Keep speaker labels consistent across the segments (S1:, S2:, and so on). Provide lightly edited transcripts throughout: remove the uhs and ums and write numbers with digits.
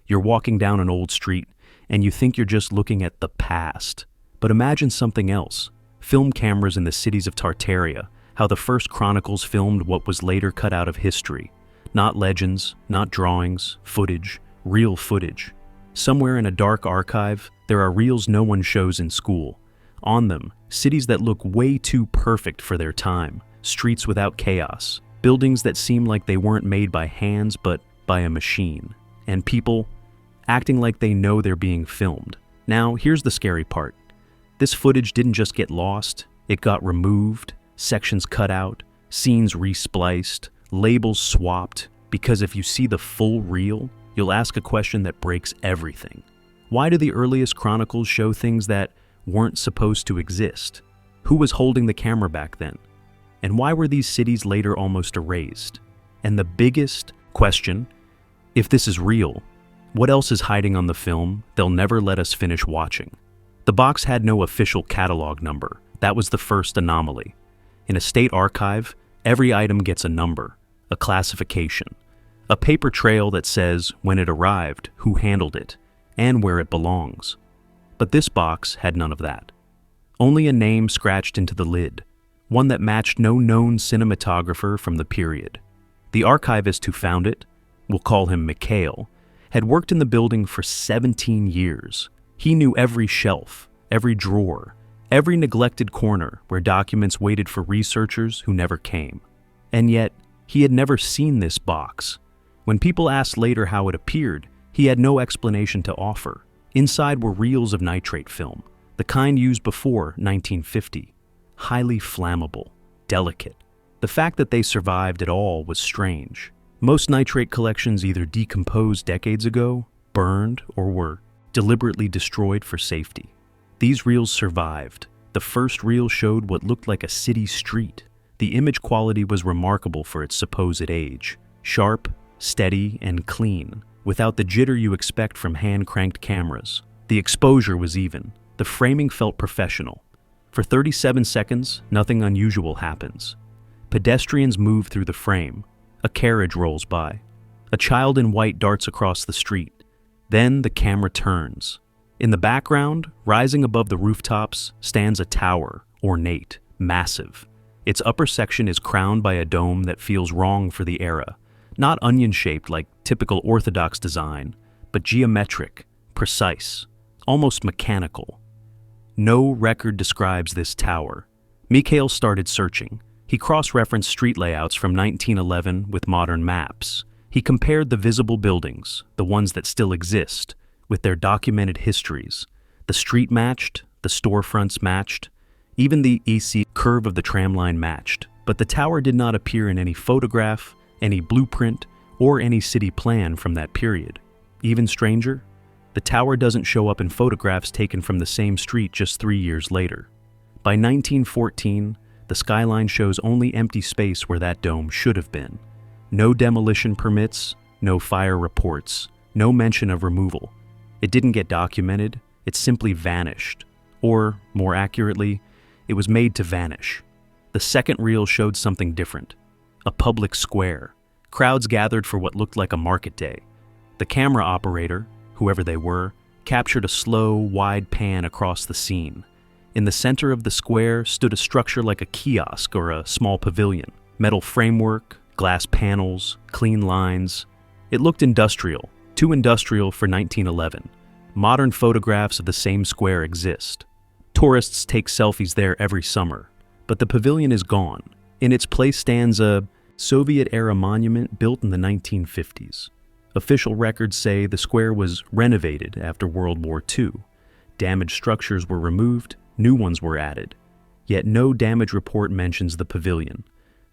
S1: You're walking down an old street, and you think you're just looking at the past. But imagine something else. Film cameras in the cities of Tartaria, how the first chronicles filmed what was later cut out of history. Not legends, not drawings, footage, real footage. Somewhere in a dark archive, there are reels no one shows in school. On them, cities that look way too perfect for their time, streets without chaos, buildings that seem like they weren't made by hands but by a machine, and people acting like they know they're being filmed. Now, here's the scary part. This footage didn't just get lost, it got removed, sections cut out, scenes respliced, labels swapped, because if you see the full reel, you'll ask a question that breaks everything. Why do the earliest chronicles show things that weren't supposed to exist? Who was holding the camera back then? And why were these cities later almost erased? And the biggest question, if this is real, what else is hiding on the film they'll never let us finish watching? The box had no official catalog number. That was the first anomaly. In a state archive, every item gets a number, a classification, a paper trail that says when it arrived, who handled it, and where it belongs. But this box had none of that. Only a name scratched into the lid, one that matched no known cinematographer from the period. The archivist who found it, we'll call him Mikhail, had worked in the building for 17 years. He knew every shelf, every drawer, every neglected corner where documents waited for researchers who never came. And yet, he had never seen this box. When people asked later how it appeared, he had no explanation to offer. Inside were reels of nitrate film, the kind used before 1950. Highly flammable, delicate. The fact that they survived at all was strange. Most nitrate collections either decomposed decades ago, burned, or were deliberately destroyed for safety. These reels survived. The first reel showed what looked like a city street. The image quality was remarkable for its supposed age. Sharp, steady, and clean, without the jitter you expect from hand-cranked cameras. The exposure was even. The framing felt professional. For 37 seconds, nothing unusual happens. Pedestrians move through the frame. A carriage rolls by. A child in white darts across the street. Then the camera turns. In the background, rising above the rooftops, stands a tower, ornate, massive. Its upper section is crowned by a dome that feels wrong for the era. Not onion-shaped like typical Orthodox design, but geometric, precise, almost mechanical. No record describes this tower. Mikhail started searching. He cross-referenced street layouts from 1911 with modern maps. He compared the visible buildings, the ones that still exist, with their documented histories. The street matched, the storefronts matched, even the EC curve of the tramline matched. But the tower did not appear in any photograph, any blueprint, or any city plan from that period. Even stranger, the tower doesn't show up in photographs taken from the same street just 3 years later. By 1914, the skyline shows only empty space where that dome should have been. No demolition permits, no fire reports, no mention of removal. It didn't get documented, it simply vanished. Or, more accurately, it was made to vanish. The second reel showed something different. A public square. Crowds gathered for what looked like a market day. The camera operator, whoever they were, captured a slow, wide pan across the scene. In the center of the square stood a structure like a kiosk or a small pavilion. Metal framework, glass panels, clean lines. It looked industrial, too industrial for 1911. Modern photographs of the same square exist. Tourists take selfies there every summer, but the pavilion is gone. In its place stands a Soviet-era monument built in the 1950s. Official records say the square was renovated after World War II. Damaged structures were removed, new ones were added. Yet no damage report mentions the pavilion.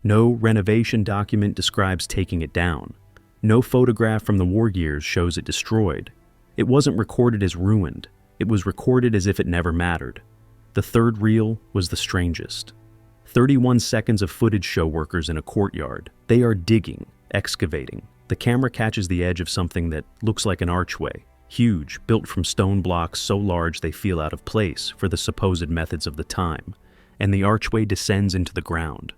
S1: No renovation document describes taking it down. No photograph from the war years shows it destroyed. It wasn't recorded as ruined. It was recorded as if it never mattered. The third reel was the strangest. 31 seconds of footage show workers in a courtyard. They are digging, excavating. The camera catches the edge of something that looks like an archway. Huge, built from stone blocks so large they feel out of place for the supposed methods of the time. And the archway descends into the ground.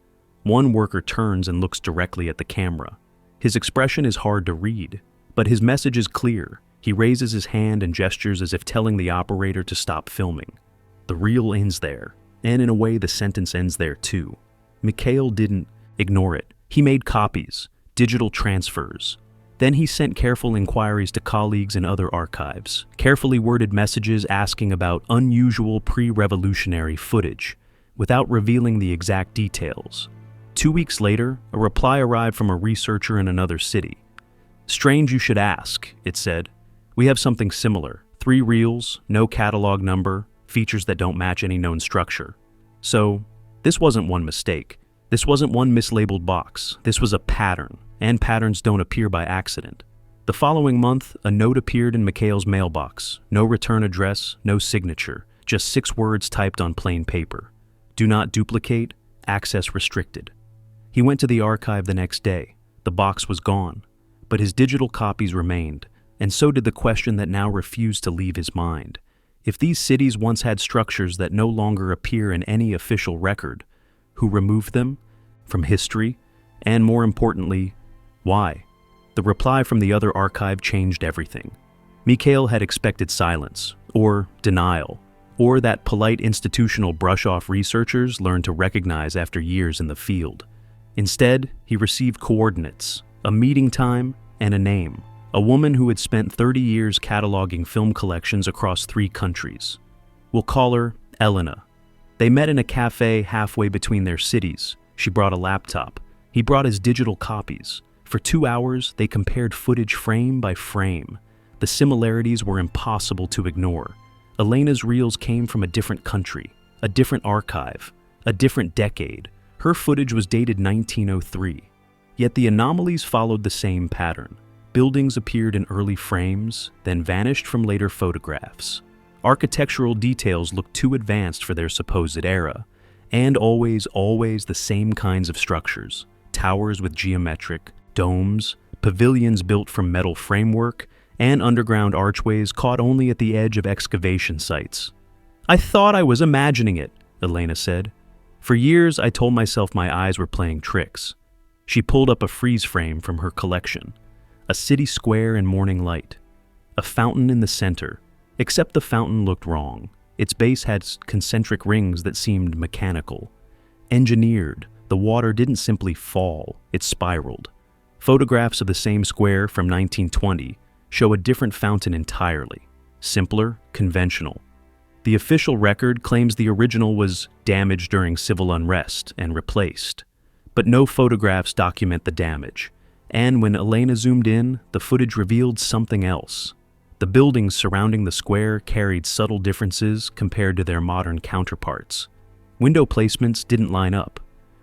S1: One worker turns and looks directly at the camera. His expression is hard to read, but his message is clear. He raises his hand and gestures as if telling the operator to stop filming. The reel ends there, and in a way the sentence ends there too. Mikhail didn't ignore it. He made copies, digital transfers. Then he sent careful inquiries to colleagues in other archives, carefully worded messages asking about unusual pre-revolutionary footage, without revealing the exact details. 2 weeks later, a reply arrived from a researcher in another city. "Strange you should ask," it said. "We have something similar. 3 reels, no catalog number, features that don't match any known structure." So, this wasn't one mistake. This wasn't one mislabeled box. This was a pattern, and patterns don't appear by accident. The following month, a note appeared in Mikhail's mailbox. No return address, no signature, just 6 words typed on plain paper. "Do not duplicate, access restricted." He went to the archive the next day. The box was gone, but his digital copies remained, and so did the question that now refused to leave his mind. If these cities once had structures that no longer appear in any official record, who removed them from history, and more importantly, why? The reply from the other archive changed everything. Mikhail had expected silence, or denial, or that polite institutional brush-off researchers learned to recognize after years in the field. Instead, he received coordinates, a meeting time, and a name. A woman who had spent 30 years cataloging film collections across 3 countries. We'll call her Elena. They met in a cafe halfway between their cities. She brought a laptop. He brought his digital copies. For 2 hours, they compared footage frame by frame. The similarities were impossible to ignore. Elena's reels came from a different country, a different archive, a different decade. Her footage was dated 1903. Yet the anomalies followed the same pattern. Buildings appeared in early frames, then vanished from later photographs. Architectural details looked too advanced for their supposed era, and always the same kinds of structures. Towers with geometric, domes, pavilions built from metal framework, and underground archways caught only at the edge of excavation sites. "I thought I was imagining it," Elena said. "For years I told myself my eyes were playing tricks." She pulled up a freeze frame from her collection. A city square in morning light. A fountain in the center, except the fountain looked wrong. Its base had concentric rings that seemed mechanical. Engineered, the water didn't simply fall, it spiraled. Photographs of the same square from 1920 show a different fountain entirely. Simpler, conventional. The official record claims the original was damaged during civil unrest and replaced. But no photographs document the damage. And when Elena zoomed in, the footage revealed something else. The buildings surrounding the square carried subtle differences compared to their modern counterparts. Window placements didn't line up.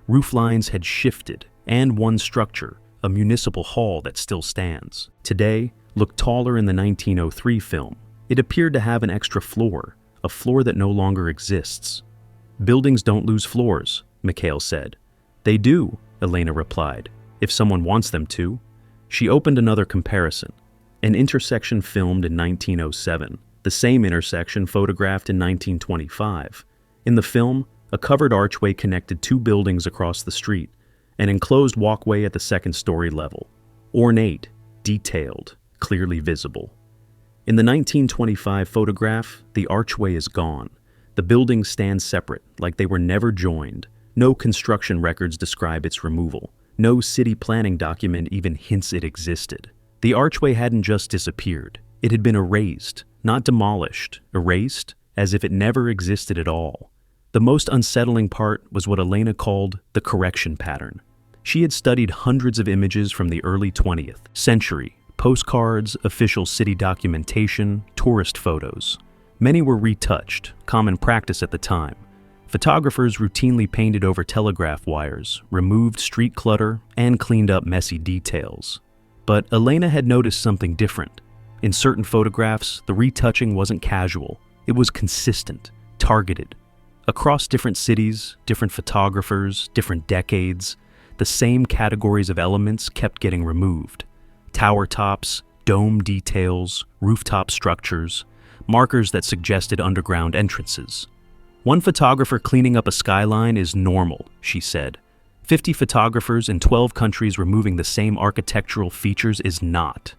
S1: Roof lines had shifted, and one structure, a municipal hall that still stands, today looked taller in the 1903 film. It appeared to have an extra floor, a floor that no longer exists. "Buildings don't lose floors," Mikhail said. "They do," Elena replied, "if someone wants them to." She opened another comparison. An intersection filmed in 1907, the same intersection photographed in 1925. In the film, a covered archway connected 2 buildings across the street, an enclosed walkway at the second-story level. Ornate, detailed, clearly visible. In the 1925 photograph, the archway is gone. The buildings stand separate, like they were never joined. No construction records describe its removal. No city planning document even hints it existed. The archway hadn't just disappeared. It had been erased, not demolished, erased as if it never existed at all. The most unsettling part was what Elena called the correction pattern. She had studied hundreds of images from the early 20th century, postcards, official city documentation, tourist photos. Many were retouched, common practice at the time. Photographers routinely painted over telegraph wires, removed street clutter, and cleaned up messy details. But Elena had noticed something different. In certain photographs, the retouching wasn't casual. It was consistent, targeted. Across different cities, different photographers, different decades, the same categories of elements kept getting removed. Tower tops, dome details, rooftop structures, markers that suggested underground entrances. "One photographer cleaning up a skyline is normal," she said. 50 photographers in 12 countries removing the same architectural features is not.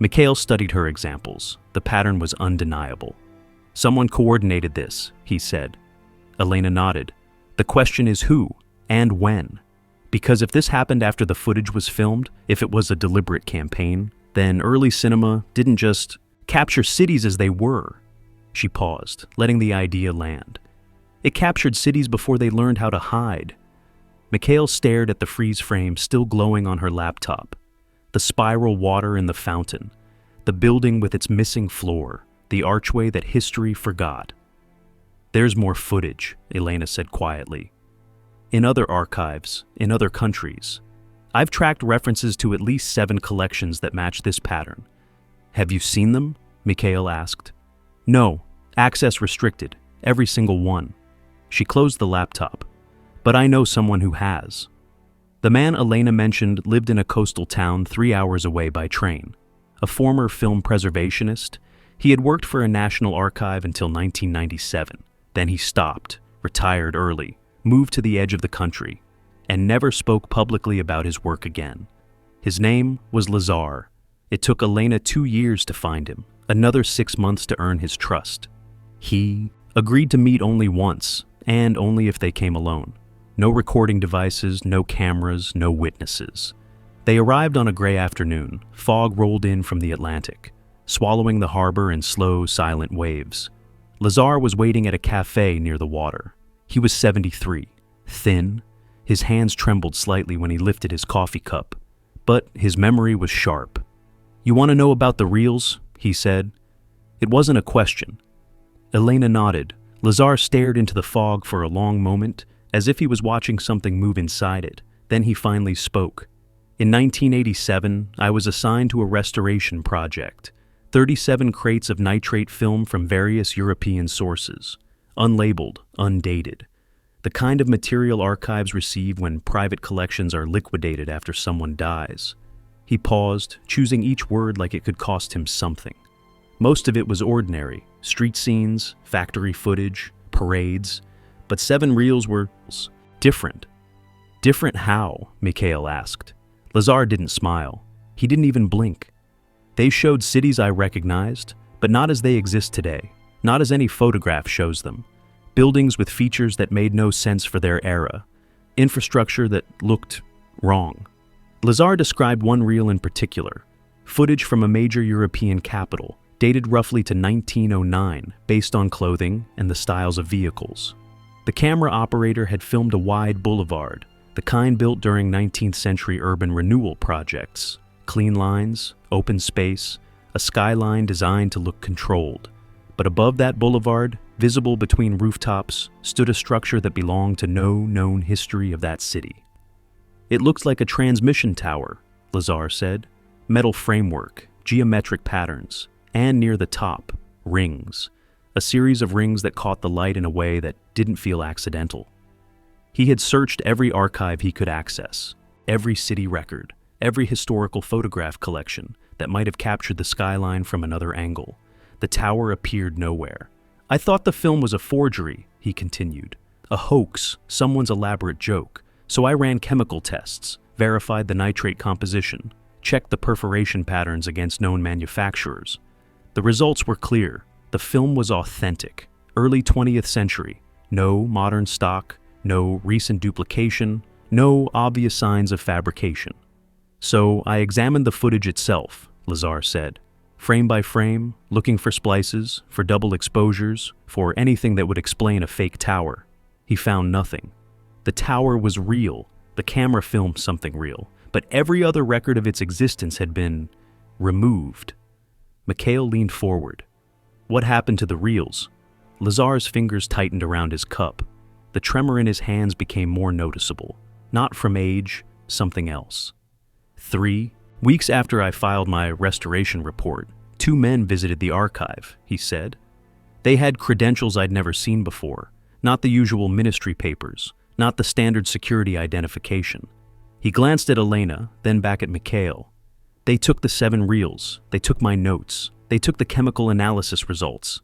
S1: Mikhail studied her examples. The pattern was undeniable. Someone coordinated this, he said. Elena nodded. The question is who and when. Because if this happened after the footage was filmed, if it was a deliberate campaign, then early cinema didn't just capture cities as they were. She paused, letting the idea land. It captured cities before they learned how to hide. Mikhail stared at the freeze frame still glowing on her laptop. The spiral water in the fountain, the building with its missing floor, the archway that history forgot. There's more footage, Elena said quietly. In other archives, in other countries. I've tracked references to at least 7 collections that match this pattern. Have you seen them? Mikhail asked. No, access restricted, every single one. She closed the laptop. But I know someone who has. The man Elena mentioned lived in a coastal town 3 hours away by train. A former film preservationist, he had worked for a national archive until 1997. Then he stopped, retired early, moved to the edge of the country, and never spoke publicly about his work again. His name was Lazar. It took Elena 2 years to find him, another 6 months to earn his trust. He agreed to meet only once, and only if they came alone. No recording devices, no cameras, no witnesses. They arrived on a gray afternoon. Fog rolled in from the Atlantic, swallowing the harbor in slow, silent waves. Lazar was waiting at a cafe near the water. He was 73, thin. His hands trembled slightly when he lifted his coffee cup, but his memory was sharp. You want to know about the reels? He said. It wasn't a question. Elena nodded. Lazar stared into the fog for a long moment, as if he was watching something move inside it. Then he finally spoke. In 1987, I was assigned to a restoration project. 37 crates of nitrate film from various European sources. Unlabeled, undated. The kind of material archives receive when private collections are liquidated after someone dies. He paused, choosing each word like it could cost him something. Most of it was ordinary. Street scenes, factory footage, parades. But 7 reels were different. Different how? Mikhail asked. Lazar didn't smile. He didn't even blink. They showed cities I recognized, but not as they exist today, not as any photograph shows them. Buildings with features that made no sense for their era. Infrastructure that looked wrong. Lazar described one reel in particular, footage from a major European capital, dated roughly to 1909, based on clothing and the styles of vehicles. The camera operator had filmed a wide boulevard, the kind built during 19th century urban renewal projects. Clean lines, open space, a skyline designed to look controlled. But above that boulevard, visible between rooftops, stood a structure that belonged to no known history of that city. It looked like a transmission tower, Lazar said. Metal framework, geometric patterns, and near the top, rings. A series of rings that caught the light in a way that didn't feel accidental. He had searched every archive he could access, every city record, every historical photograph collection that might have captured the skyline from another angle. The tower appeared nowhere. I thought the film was a forgery, he continued. A hoax, someone's elaborate joke. So I ran chemical tests, verified the nitrate composition, checked the perforation patterns against known manufacturers. The results were clear. The film was authentic, early 20th century. No modern stock, no recent duplication, no obvious signs of fabrication. So I examined the footage itself, Lazar said. Frame by frame, looking for splices, for double exposures, for anything that would explain a fake tower. He found nothing. The tower was real. The camera filmed something real. But every other record of its existence had been removed. Mikhail leaned forward. What happened to the reels? Lazar's fingers tightened around his cup. The tremor in his hands became more noticeable. Not from age, something else. 3 weeks after I filed my restoration report, 2 men visited the archive, he said. They had credentials I'd never seen before, not the usual ministry papers, not the standard security identification. He glanced at Elena, then back at Mikhail. They took the 7 reels. They took my notes. They took the chemical analysis results.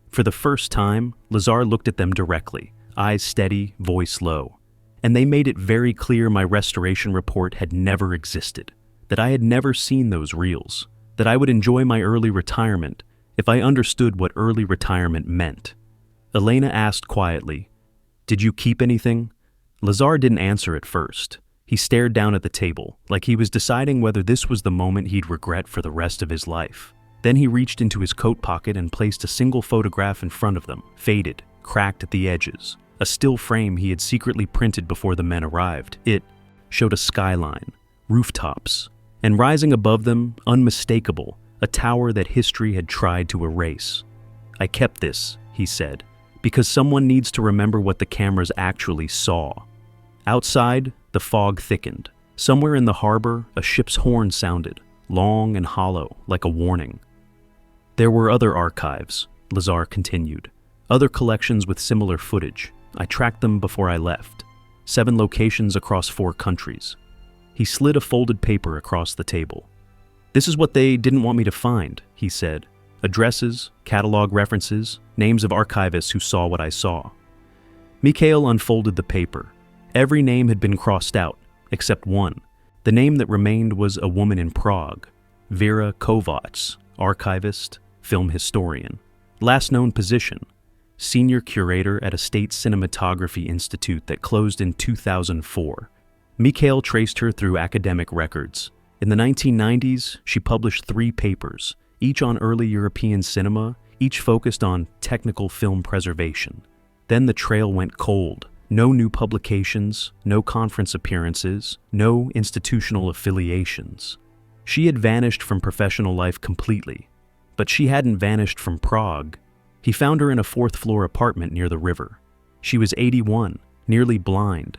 S1: For the first time, Lazar looked at them directly, eyes steady, voice low. And they made it very clear my restoration report had never existed, that I had never seen those reels. that I would enjoy my early retirement if I understood what early retirement meant. Elena asked quietly, "Did you keep anything?" Lazar didn't answer at first. He stared down at the table, like he was deciding whether this was the moment he'd regret for the rest of his life. Then he reached into his coat pocket and placed a single photograph in front of them, faded, cracked at the edges. A still frame he had secretly printed before the men arrived. It showed a skyline, rooftops, and rising above them, unmistakable, a tower that history had tried to erase. "I kept this," he said, "because someone needs to remember what the cameras actually saw." Outside, the fog thickened. Somewhere in the harbor, a ship's horn sounded, long and hollow, like a warning. "There were other archives," Lazar continued. "Other collections with similar footage. I tracked them before I left. 7 locations across 4 countries." He slid a folded paper across the table. "This is what they didn't want me to find," he said. "Addresses, catalog references, names of archivists who saw what I saw." Mikhail unfolded the paper. Every name had been crossed out, except one. The name that remained was a woman in Prague, Vera Kovacs, archivist, film historian. Last known position, senior curator at a state cinematography institute that closed in 2004. Mikhail traced her through academic records. In the 1990s, she published 3 papers, each on early European cinema, each focused on technical film preservation. Then the trail went cold. No new publications, no conference appearances, no institutional affiliations. She had vanished from professional life completely, but she hadn't vanished from Prague. He found her in a 4th-floor apartment near the river. She was 81, nearly blind.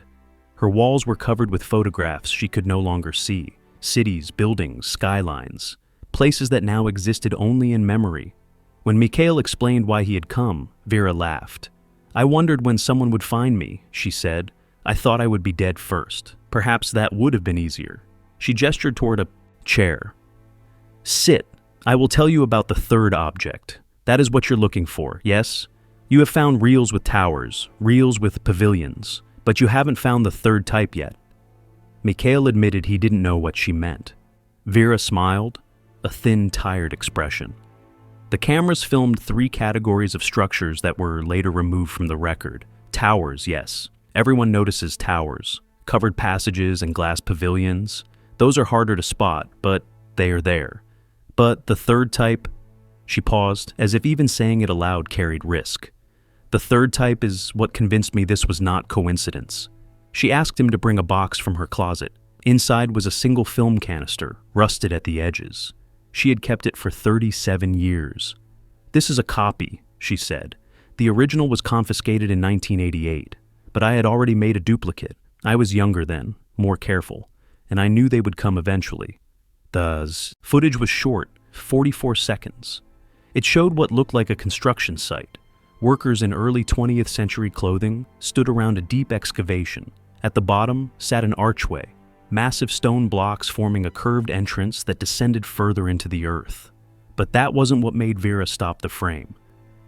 S1: Her walls were covered with photographs she could no longer see. Cities, buildings, skylines, places that now existed only in memory. When Mikhail explained why he had come, Vera laughed. "I wondered when someone would find me," she said. "I thought I would be dead first. Perhaps that would have been easier." She gestured toward a chair. "Sit. I will tell you about the 3rd object. That is what you're looking for, yes? You have found reels with towers, reels with pavilions, but you haven't found the 3rd type yet." Mikhail admitted he didn't know what she meant. Vera smiled, a thin, tired expression. The cameras filmed 3 categories of structures that were later removed from the record. Towers, yes. Everyone notices towers. Covered passages and glass pavilions. Those are harder to spot, but they are there. But the 3rd type, she paused, as if even saying it aloud carried risk. "The 3rd type is what convinced me this was not coincidence." She asked him to bring a box from her closet. Inside was a single film canister, rusted at the edges. She had kept it for 37 years. "This is a copy," she said. "The original was confiscated in 1988, but I had already made a duplicate. I was younger then, more careful, and I knew they would come eventually." The footage was short, 44 seconds. It showed what looked like a construction site. Workers in early 20th century clothing stood around a deep excavation. At the bottom sat an archway, massive stone blocks forming a curved entrance that descended further into the earth. But that wasn't what made Vera stop the frame.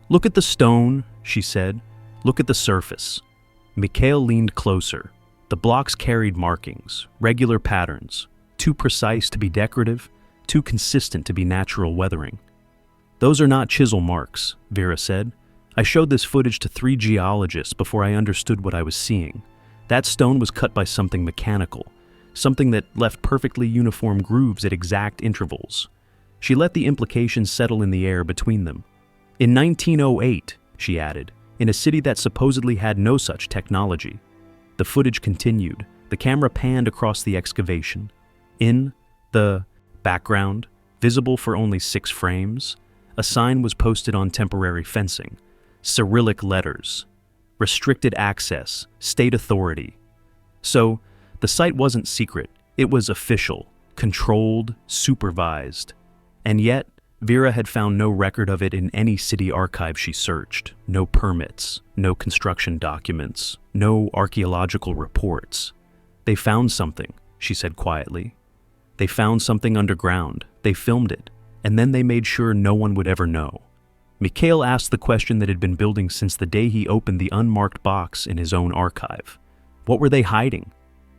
S1: "Look at the stone," she said. "Look at the surface." Mikhail leaned closer. The blocks carried markings, regular patterns, too precise to be decorative, too consistent to be natural weathering. "Those are not chisel marks," Vera said. "I showed this footage to 3 geologists before I understood what I was seeing. That stone was cut by something mechanical, something that left perfectly uniform grooves at exact intervals." She let the implications settle in the air between them. "In 1908, she added, in a city that supposedly had no such technology." The footage continued. The camera panned across the excavation. In the background, visible for only 6 frames, a sign was posted on temporary fencing. Cyrillic letters. Restricted access. State authority. So, the site wasn't secret. It was official, controlled, supervised. And yet, Vera had found no record of it in any city archive she searched. No permits, no construction documents, no archaeological reports. "They found something," she said quietly. "They found something underground. They filmed it, and then they made sure no one would ever know." Mikhail asked the question that had been building since the day he opened the unmarked box in his own archive. What were they hiding?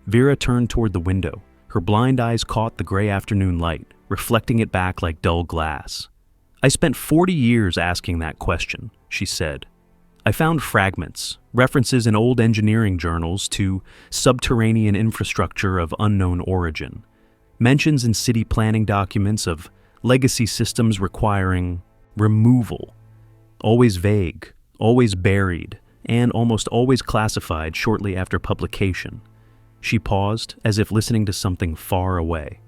S1: Vera turned toward the window. Her blind eyes caught the gray afternoon light, reflecting it back like dull glass. "I spent 40 years asking that question," she said. "I found fragments, references in old engineering journals to subterranean infrastructure of unknown origin, mentions in city planning documents of legacy systems requiring removal, always vague, always buried, and almost always classified shortly after publication." She paused, as if listening to something far away.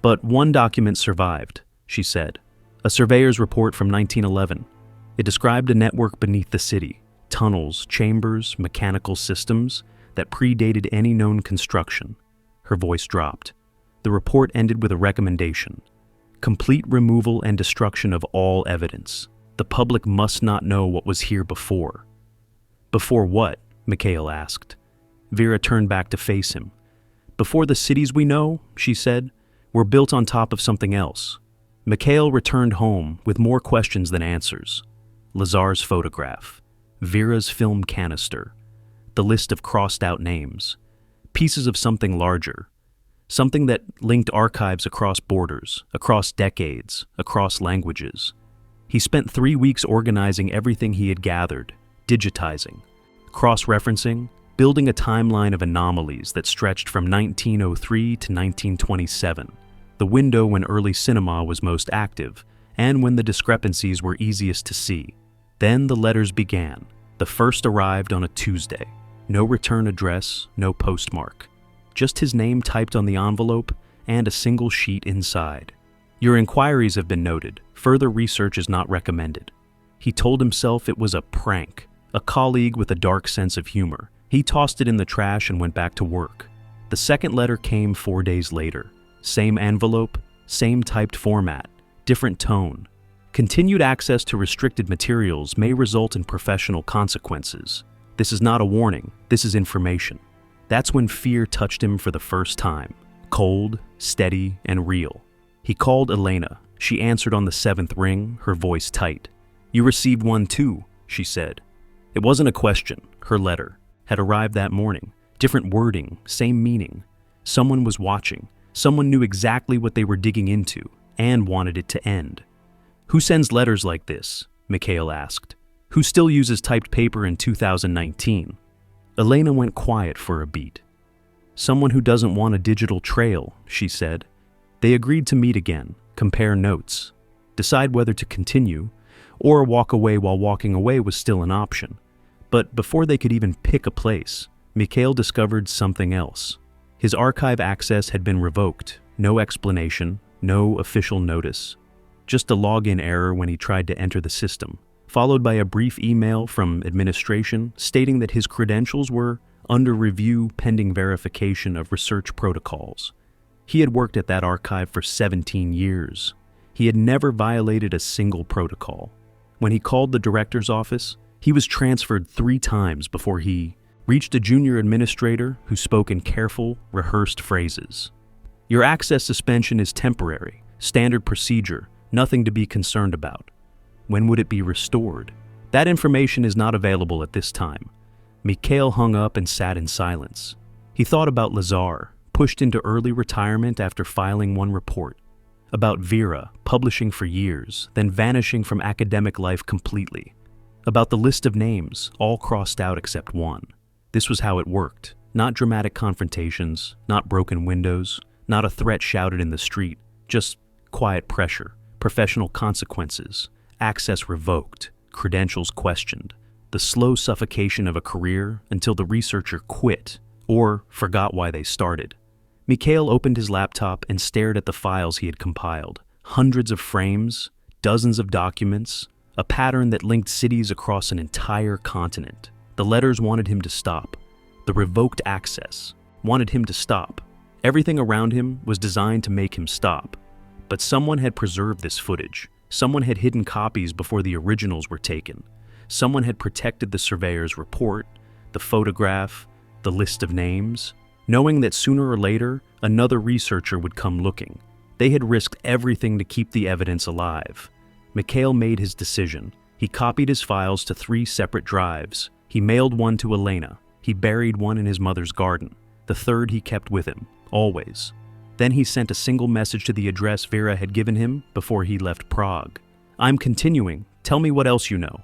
S1: "But one document survived," she said. "A surveyor's report from 1911. It described a network beneath the city, tunnels, chambers, mechanical systems that predated any known construction." Her voice dropped. The report ended with a recommendation: complete removal and destruction of all evidence. The public must not know what was here before. "Before what?" Mikhail asked. Vera turned back to face him. "Before the cities we know," she said, "were built on top of something else." Mikhail returned home with more questions than answers. Lazar's photograph, Vera's film canister, the list of crossed-out names, pieces of something larger, something that linked archives across borders, across decades, across languages. He spent 3 weeks organizing everything he had gathered, digitizing, cross-referencing, building a timeline of anomalies that stretched from 1903 to 1927, the window when early cinema was most active and when the discrepancies were easiest to see. Then the letters began. The first arrived on a Tuesday. No return address, no postmark. Just his name typed on the envelope and a single sheet inside. "Your inquiries have been noted. Further research is not recommended." He told himself it was a prank, a colleague with a dark sense of humor. He tossed it in the trash and went back to work. The second letter came 4 days later. Same envelope, same typed format, different tone. "Continued access to restricted materials may result in professional consequences. This is not a warning, this is information." That's when fear touched him for the first time. Cold, steady, and real. He called Elena. She answered on the 7th ring, her voice tight. "You received one too," she said. It wasn't a question. Her letter had arrived that morning. Different wording, same meaning. Someone was watching. Someone knew exactly what they were digging into and wanted it to end. "Who sends letters like this?" Mikhail asked. "Who still uses typed paper in 2019? Elena went quiet for a beat. "Someone who doesn't want a digital trail," she said. They agreed to meet again, compare notes, decide whether to continue, or walk away while walking away was still an option. But before they could even pick a place, Mikhail discovered something else. His archive access had been revoked. No explanation, no official notice. Just a login error when he tried to enter the system, followed by a brief email from administration stating that his credentials were under review pending verification of research protocols. He had worked at that archive for 17 years. He had never violated a single protocol. When he called the director's office, he was transferred 3 times before he reached a junior administrator who spoke in careful, rehearsed phrases. "Your access suspension is temporary, standard procedure, nothing to be concerned about. When would it be restored? That information is not available at this time." Mikhail hung up and sat in silence. He thought about Lazar, pushed into early retirement after filing one report. About Vera, publishing for years, then vanishing from academic life completely. About the list of names, all crossed out except one. This was how it worked. Not dramatic confrontations, not broken windows, not a threat shouted in the street, just quiet pressure, professional consequences, access revoked, credentials questioned, the slow suffocation of a career until the researcher quit or forgot why they started. Mikhail opened his laptop and stared at the files he had compiled. Hundreds of frames, dozens of documents, a pattern that linked cities across an entire continent. The letters wanted him to stop. The revoked access wanted him to stop. Everything around him was designed to make him stop. But someone had preserved this footage. Someone had hidden copies before the originals were taken. Someone had protected the surveyor's report, the photograph, the list of names, knowing that sooner or later, another researcher would come looking. They had risked everything to keep the evidence alive. Mikhail made his decision. He copied his files to 3 separate drives. He mailed one to Elena. He buried one in his mother's garden. The third he kept with him, always. Then he sent a single message to the address Vera had given him before he left Prague. "I'm continuing. Tell me what else you know."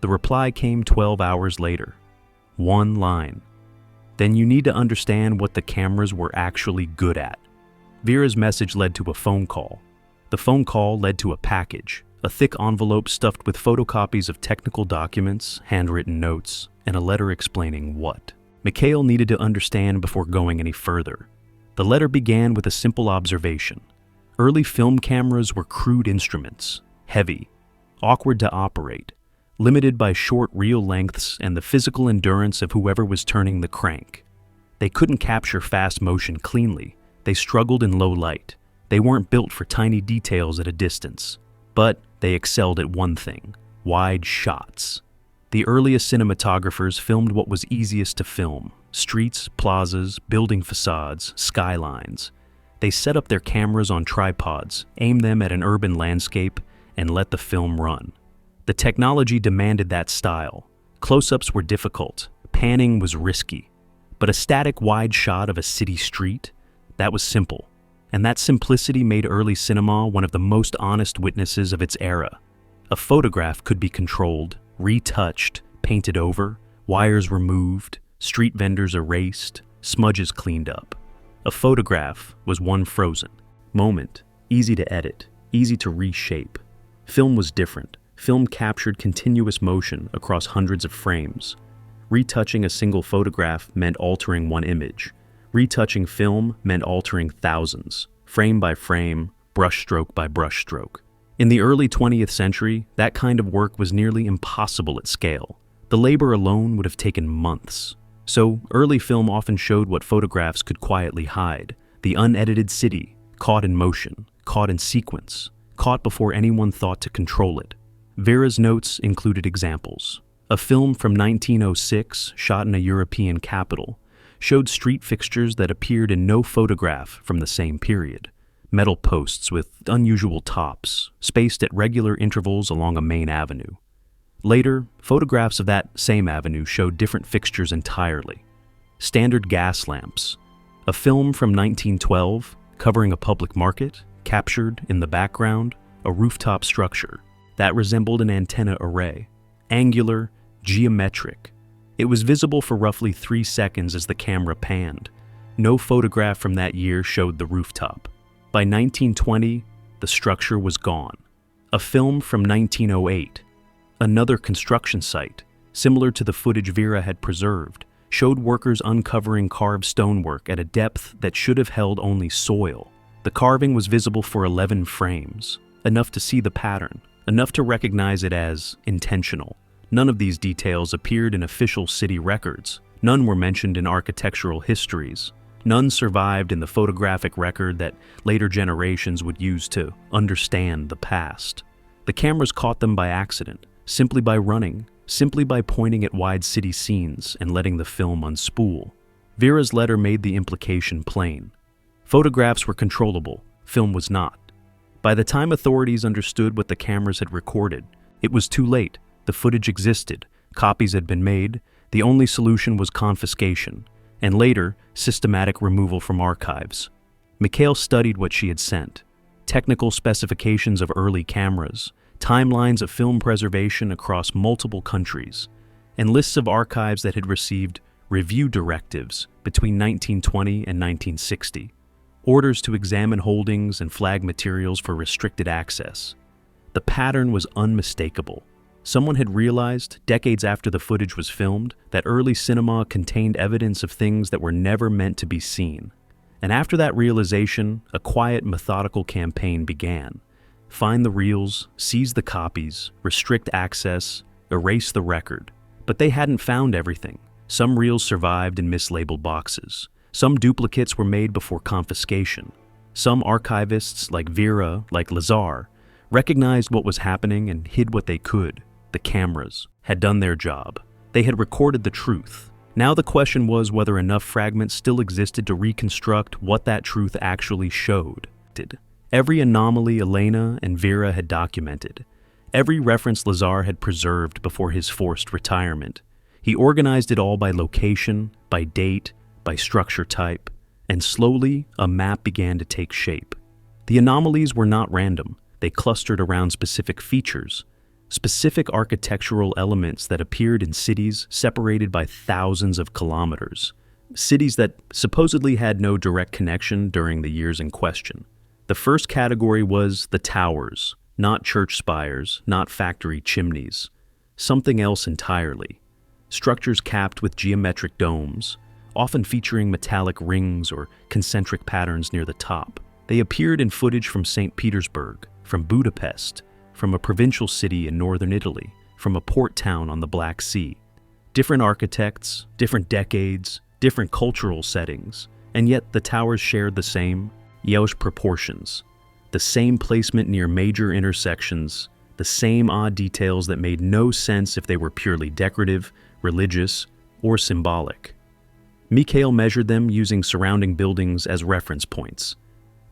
S1: The reply came 12 hours later. One line. "Then you need to understand what the cameras were actually good at." Vera's message led to a phone call. The phone call led to a package, a thick envelope stuffed with photocopies of technical documents, handwritten notes, and a letter explaining what. Mikhail needed to understand before going any further. The letter began with a simple observation. Early film cameras were crude instruments, heavy, awkward to operate, limited by short reel lengths and the physical endurance of whoever was turning the crank. They couldn't capture fast motion cleanly. They struggled in low light. They weren't built for tiny details at a distance. But they excelled at one thing: wide shots. The earliest cinematographers filmed what was easiest to film: streets, plazas, building facades, skylines. They set up their cameras on tripods, aimed them at an urban landscape, and let the film run. The technology demanded that style. Close-ups were difficult, panning was risky. But a static wide shot of a city street? That was simple. And that simplicity made early cinema one of the most honest witnesses of its era. A photograph could be controlled, retouched, painted over, wires removed, street vendors erased, smudges cleaned up. A photograph was one frozen moment, easy to edit, easy to reshape. Film was different. Film captured continuous motion across hundreds of frames. Retouching a single photograph meant altering one image. Retouching film meant altering thousands, frame by frame, brushstroke by brushstroke. In the early 20th century, that kind of work was nearly impossible at scale. The labor alone would have taken months. So, early film often showed what photographs could quietly hide: the unedited city, caught in motion, caught in sequence, caught before anyone thought to control it. Vera's notes included examples. A film from 1906, shot in a European capital, showed street fixtures that appeared in no photograph from the same period. Metal posts with unusual tops, spaced at regular intervals along a main avenue. Later, photographs of that same avenue showed different fixtures entirely. Standard gas lamps. A film from 1912, covering a public market, captured, in the background, a rooftop structure that resembled an antenna array. Angular, geometric. It was visible for roughly 3 seconds as the camera panned. No photograph from that year showed the rooftop. By 1920, the structure was gone. A film from 1908, another construction site, similar to the footage Vera had preserved, showed workers uncovering carved stonework at a depth that should have held only soil. The carving was visible for 11 frames, enough to see the pattern, enough to recognize it as intentional. None of these details appeared in official city records. None were mentioned in architectural histories. None survived in the photographic record that later generations would use to understand the past. The cameras caught them by accident, simply by running, simply by pointing at wide city scenes and letting the film unspool. Vera's letter made the implication plain. Photographs were controllable, film was not. By the time authorities understood what the cameras had recorded, it was too late. The footage existed, copies had been made, the only solution was confiscation, and later, systematic removal from archives. Mikhail studied what she had sent: technical specifications of early cameras, timelines of film preservation across multiple countries, and lists of archives that had received review directives between 1920 and 1960, orders to examine holdings and flag materials for restricted access. The pattern was unmistakable. Someone had realized, decades after the footage was filmed, that early cinema contained evidence of things that were never meant to be seen. And after that realization, a quiet, methodical campaign began. Find the reels, seize the copies, restrict access, erase the record. But they hadn't found everything. Some reels survived in mislabeled boxes. Some duplicates were made before confiscation. Some archivists, like Vera, like Lazar, recognized what was happening and hid what they could. The cameras had done their job. They had recorded the truth. Now the question was whether enough fragments still existed to reconstruct what that truth actually showed. Every anomaly Elena and Vera had documented. Every reference Lazar had preserved before his forced retirement. He organized it all by location, by date, by structure type. and slowly a map began to take shape. The anomalies were not random. They clustered around specific features, specific architectural elements that appeared in cities separated by thousands of kilometers, cities that supposedly had no direct connection during the years in question. The first category was the towers, not church spires, not factory chimneys, something else entirely. Structures capped with geometric domes, often featuring metallic rings or concentric patterns near the top. They appeared in footage from St. Petersburg, from Budapest, from a provincial city in northern Italy, from a port town on the Black Sea. Different architects, different decades, different cultural settings, and yet the towers shared the same Yosh proportions, the same placement near major intersections, the same odd details that made no sense if they were purely decorative, religious, or symbolic. Mikhail measured them using surrounding buildings as reference points.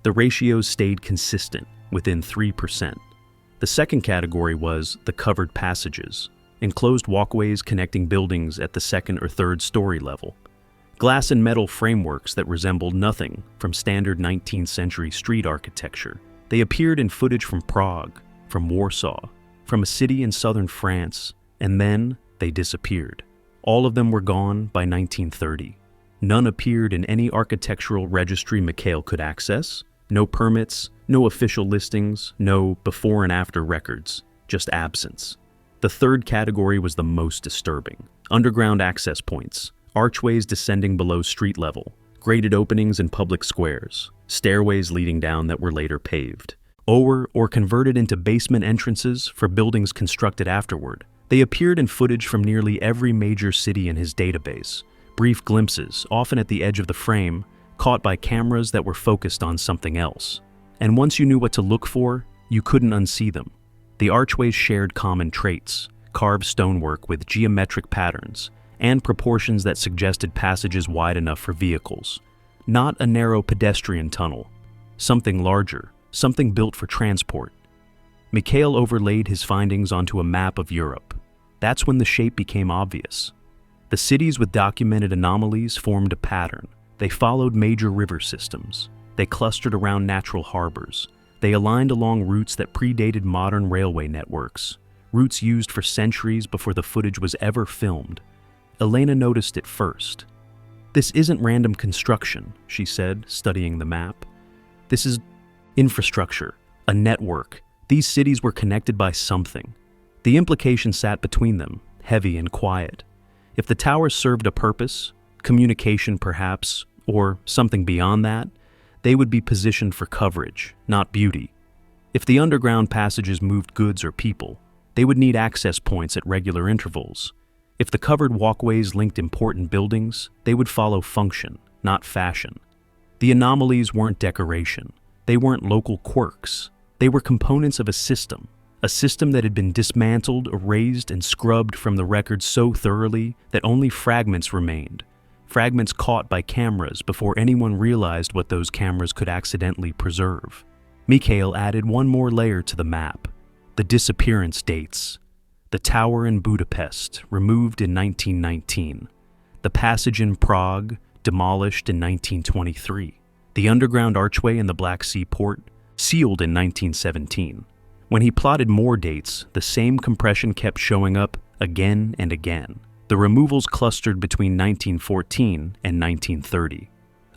S1: The ratios stayed consistent, within 3%. The second category was the covered passages, enclosed walkways connecting buildings at the second or third story level. Glass and metal frameworks that resembled nothing from standard 19th century street architecture. They appeared in footage from Prague, from Warsaw, from a city in southern France, and then they disappeared. All of them were gone by 1930. None appeared in any architectural registry Mikhail could access. No permits, no official listings, no before and after records, just absence. The third category was the most disturbing. Underground access points, archways descending below street level, graded openings in public squares, stairways leading down that were later paved, or converted into basement entrances for buildings constructed afterward. They appeared in footage from nearly every major city in his database, brief glimpses, often at the edge of the frame, caught by cameras that were focused on something else. And once you knew what to look for, you couldn't unsee them. The archways shared common traits, carved stonework with geometric patterns, and proportions that suggested passages wide enough for vehicles. Not a narrow pedestrian tunnel, something larger, something built for transport. Mikhail overlaid his findings onto a map of Europe. That's when the shape became obvious. The cities with documented anomalies formed a pattern. They followed major river systems. They clustered around natural harbors. They aligned along routes that predated modern railway networks, routes used for centuries before the footage was ever filmed. Elena noticed it first. "This isn't random construction," she said, studying the map. "This is infrastructure, a network. These cities were connected by something." The implication sat between them, heavy and quiet. If the towers served a purpose, communication perhaps, or something beyond that, they would be positioned for coverage, not beauty. If the underground passages moved goods or people, they would need access points at regular intervals. If the covered walkways linked important buildings, they would follow function, not fashion. The anomalies weren't decoration. They weren't local quirks. They were components of a system that had been dismantled, erased, and scrubbed from the record so thoroughly that only fragments remained. Fragments caught by cameras before anyone realized what those cameras could accidentally preserve. Mikhail added one more layer to the map: the disappearance dates. The tower in Budapest, removed in 1919. The passage in Prague, demolished in 1923. The underground archway in the Black Sea port, sealed in 1917. When he plotted more dates, the same compression kept showing up again and again. The removals clustered between 1914 and 1930.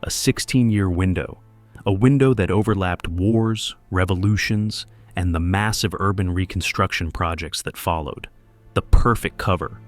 S1: A 16-year window. A window that overlapped wars, revolutions, and the massive urban reconstruction projects that followed. The perfect cover.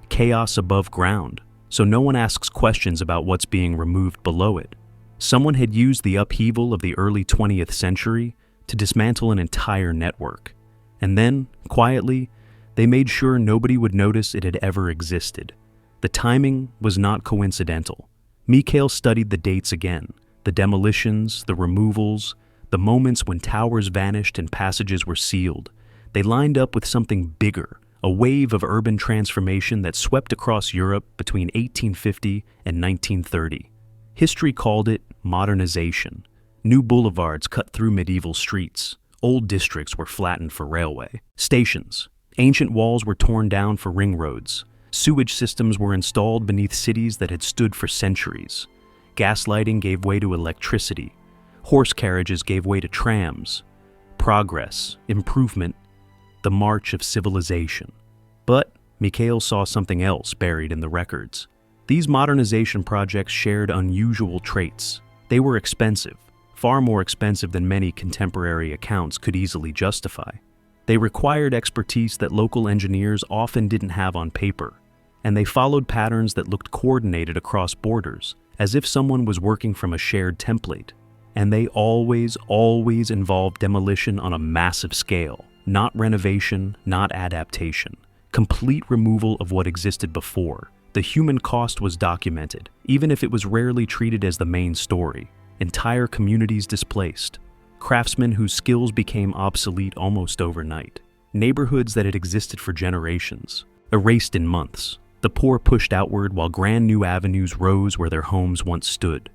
S1: Chaos above ground, so no one asks questions about what's being removed below it. Someone had used the upheaval of the early 20th century to dismantle an entire network. And then, quietly, they made sure nobody would notice it had ever existed. The timing was not coincidental. Mikhail studied the dates again, the demolitions, the removals, the moments when towers vanished and passages were sealed. They lined up with something bigger, a wave of urban transformation that swept across Europe between 1850 and 1930. History called it modernization. New boulevards cut through medieval streets. Old districts were flattened for railway. Stations. Ancient walls were torn down for ring roads. Sewage systems were installed beneath cities that had stood for centuries. Gaslighting gave way to electricity. Horse carriages gave way to trams. Progress, improvement, the march of civilization. But Mikhail saw something else buried in the records. These modernization projects shared unusual traits. They were expensive, far more expensive than many contemporary accounts could easily justify. They required expertise that local engineers often didn't have on paper, and they followed patterns that looked coordinated across borders, as if someone was working from a shared template. And they always involved demolition on a massive scale, not renovation, not adaptation. Complete removal of what existed before. The human cost was documented, even if it was rarely treated as the main story. Entire communities displaced. Craftsmen whose skills became obsolete almost overnight. Neighborhoods that had existed for generations, erased in months. The poor pushed outward while grand new avenues rose where their homes once stood.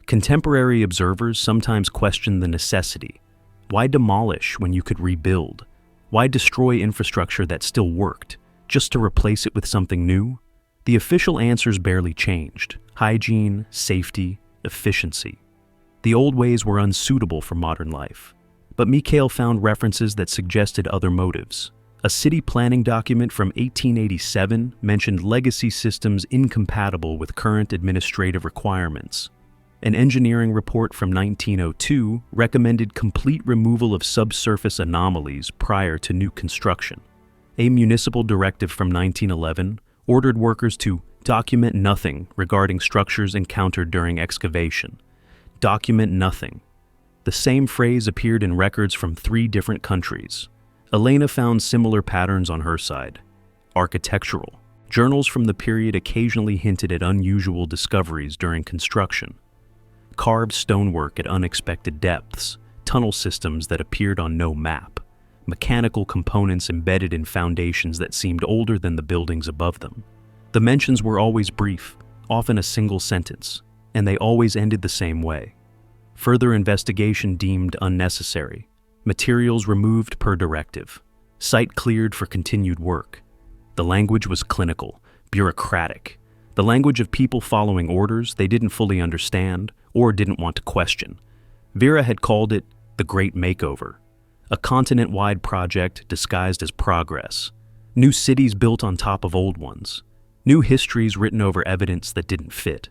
S1: Contemporary observers sometimes questioned the necessity. Why demolish when you could rebuild? Why destroy infrastructure that still worked, just to replace it with something new? The official answers barely changed: hygiene, safety, efficiency. The old ways were unsuitable for modern life. But Mikhail found references that suggested other motives. A city planning document from 1887 mentioned legacy systems incompatible with current administrative requirements. An engineering report from 1902 recommended complete removal of subsurface anomalies prior to new construction. A municipal directive from 1911 ordered workers to document nothing regarding structures encountered during excavation. Document nothing. The same phrase appeared in records from 3 different countries. Elena found similar patterns on her side. Architectural. Journals from the period occasionally hinted at unusual discoveries during construction. Carved stonework at unexpected depths, tunnel systems that appeared on no map, mechanical components embedded in foundations that seemed older than the buildings above them. The mentions were always brief, often a single sentence, and they always ended the same way. Further investigation deemed unnecessary. Materials removed per directive. Site cleared for continued work. The language was clinical, bureaucratic. The language of people following orders they didn't fully understand or didn't want to question. Vera had called it the Great Makeover, a continent-wide project disguised as progress. New cities built on top of old ones. New histories written over evidence that didn't fit.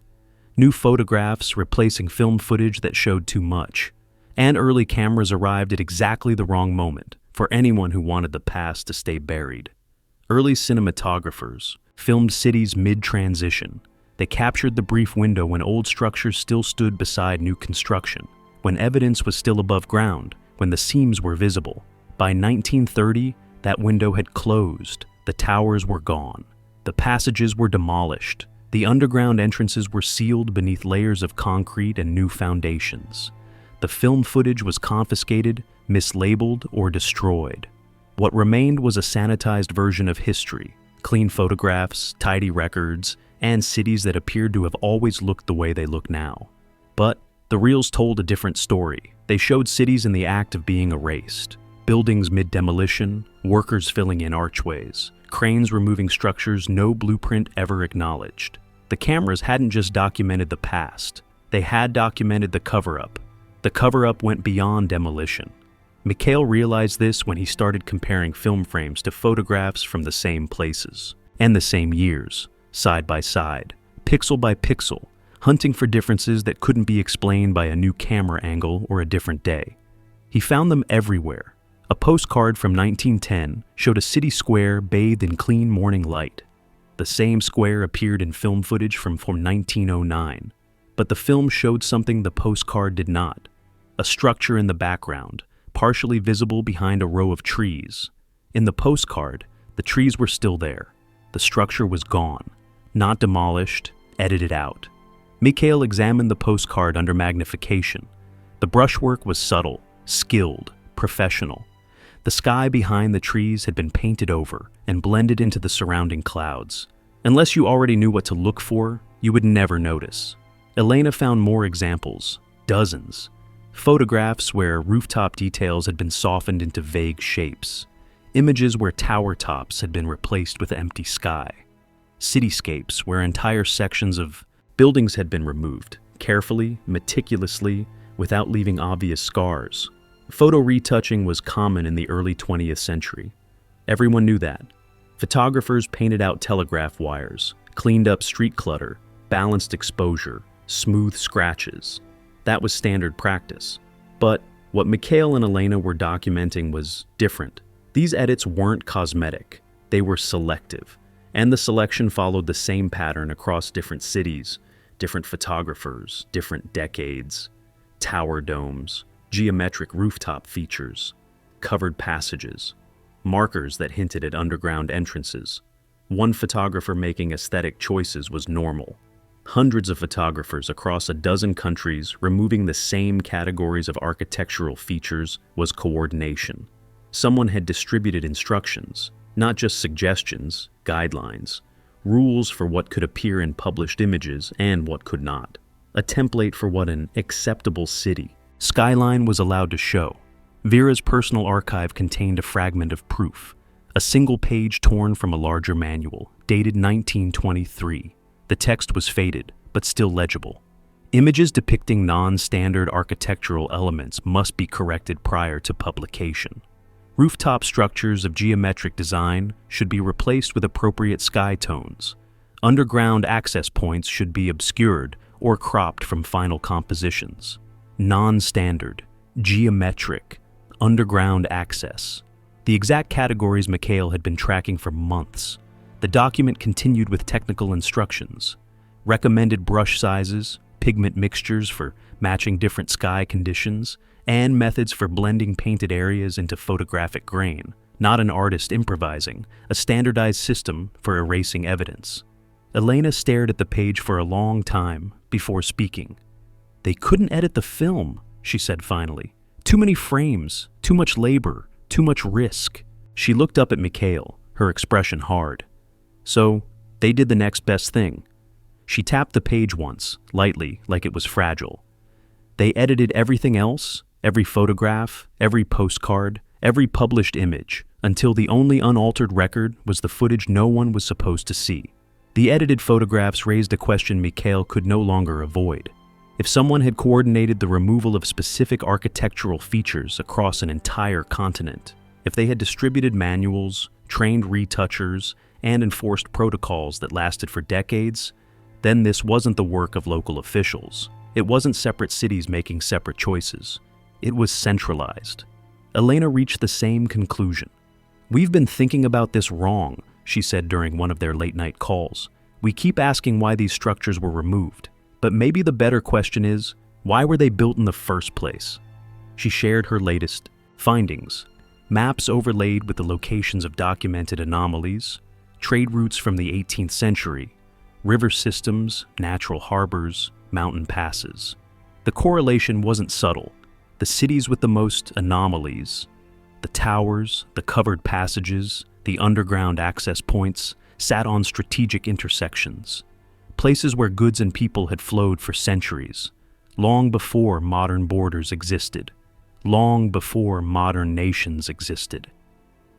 S1: New photographs replacing film footage that showed too much. And early cameras arrived at exactly the wrong moment for anyone who wanted the past to stay buried. Early cinematographers filmed cities mid-transition. They captured the brief window when old structures still stood beside new construction, when evidence was still above ground, when the seams were visible. By 1930, that window had closed. The towers were gone. The passages were demolished. The underground entrances were sealed beneath layers of concrete and new foundations. The film footage was confiscated, mislabeled, or destroyed. What remained was a sanitized version of history, clean photographs, tidy records, and cities that appeared to have always looked the way they look now. But the reels told a different story. They showed cities in the act of being erased. Buildings mid-demolition, workers filling in archways, cranes removing structures no blueprint ever acknowledged. The cameras hadn't just documented the past. They had documented the cover-up. The cover-up went beyond demolition. Mikhail realized this when he started comparing film frames to photographs from the same places and the same years, side by side, pixel by pixel, hunting for differences that couldn't be explained by a new camera angle or a different day. He found them everywhere. A postcard from 1910 showed a city square bathed in clean morning light. The same square appeared in film footage from 1909. But the film showed something the postcard did not. A structure in the background, partially visible behind a row of trees. In the postcard, the trees were still there. The structure was gone, not demolished, edited out. Mikhail examined the postcard under magnification. The brushwork was subtle, skilled, professional. The sky behind the trees had been painted over and blended into the surrounding clouds. Unless you already knew what to look for, you would never notice. Elena found more examples, dozens. Photographs where rooftop details had been softened into vague shapes. Images where tower tops had been replaced with empty sky. Cityscapes where entire sections of buildings had been removed, carefully, meticulously, without leaving obvious scars. Photo retouching was common in the early 20th century. Everyone knew that. Photographers painted out telegraph wires, cleaned up street clutter, balanced exposure, smooth scratches. That was standard practice. But what Mikhail and Elena were documenting was different. These edits weren't cosmetic, they were selective. And the selection followed the same pattern across different cities, different photographers, different decades. Tower domes, geometric rooftop features, covered passages, markers that hinted at underground entrances. One photographer making aesthetic choices was normal. Hundreds of photographers across a dozen countries removing the same categories of architectural features was coordination. Someone had distributed instructions, not just suggestions, guidelines, rules for what could appear in published images and what could not. A template for what an acceptable city skyline was allowed to show. Vera's personal archive contained a fragment of proof, a single page torn from a larger manual, dated 1923. The text was faded, but still legible. Images depicting non-standard architectural elements must be corrected prior to publication. Rooftop structures of geometric design should be replaced with appropriate sky tones. Underground access points should be obscured or cropped from final compositions. Non-standard, geometric, underground access. The exact categories Mikhail had been tracking for months. The document continued with technical instructions, recommended brush sizes, pigment mixtures for matching different sky conditions, and methods for blending painted areas into photographic grain. Not an artist improvising, a standardized system for erasing evidence. Elena stared at the page for a long time before speaking. "They couldn't edit the film," she said finally. "Too many frames, too much labor, too much risk." She looked up at Mikhail, her expression hard. So, they did the next best thing. She tapped the page once, lightly, like it was fragile. They edited everything else, every photograph, every postcard, every published image, until the only unaltered record was the footage no one was supposed to see. The edited photographs raised a question Mikhail could no longer avoid. If someone had coordinated the removal of specific architectural features across an entire continent, if they had distributed manuals, trained retouchers, and enforced protocols that lasted for decades, then this wasn't the work of local officials. It wasn't separate cities making separate choices. It was centralized. Elena reached the same conclusion. "We've been thinking about this wrong," she said during one of their late-night calls. "We keep asking why these structures were removed. But maybe the better question is, why were they built in the first place?" She shared her latest findings. Maps overlaid with the locations of documented anomalies, trade routes from the 18th century, river systems, natural harbors, mountain passes. The correlation wasn't subtle. The cities with the most anomalies, the towers, the covered passages, the underground access points, sat on strategic intersections. Places where goods and people had flowed for centuries, long before modern borders existed, long before modern nations existed.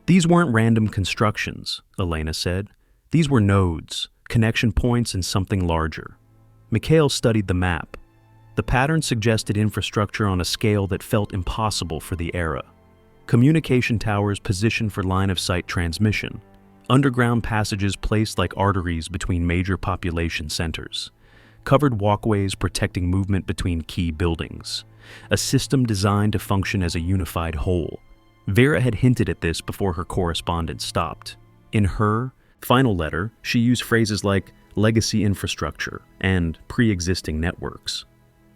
S1: "These weren't random constructions," Elena said. "These were nodes, connection points in something larger." Mikhail studied the map. The pattern suggested infrastructure on a scale that felt impossible for the era. Communication towers positioned for line-of-sight transmission, underground passages placed like arteries between major population centers, covered walkways protecting movement between key buildings, a system designed to function as a unified whole. Vera had hinted at this before her correspondence stopped. In her final letter, she used phrases like legacy infrastructure and pre-existing networks.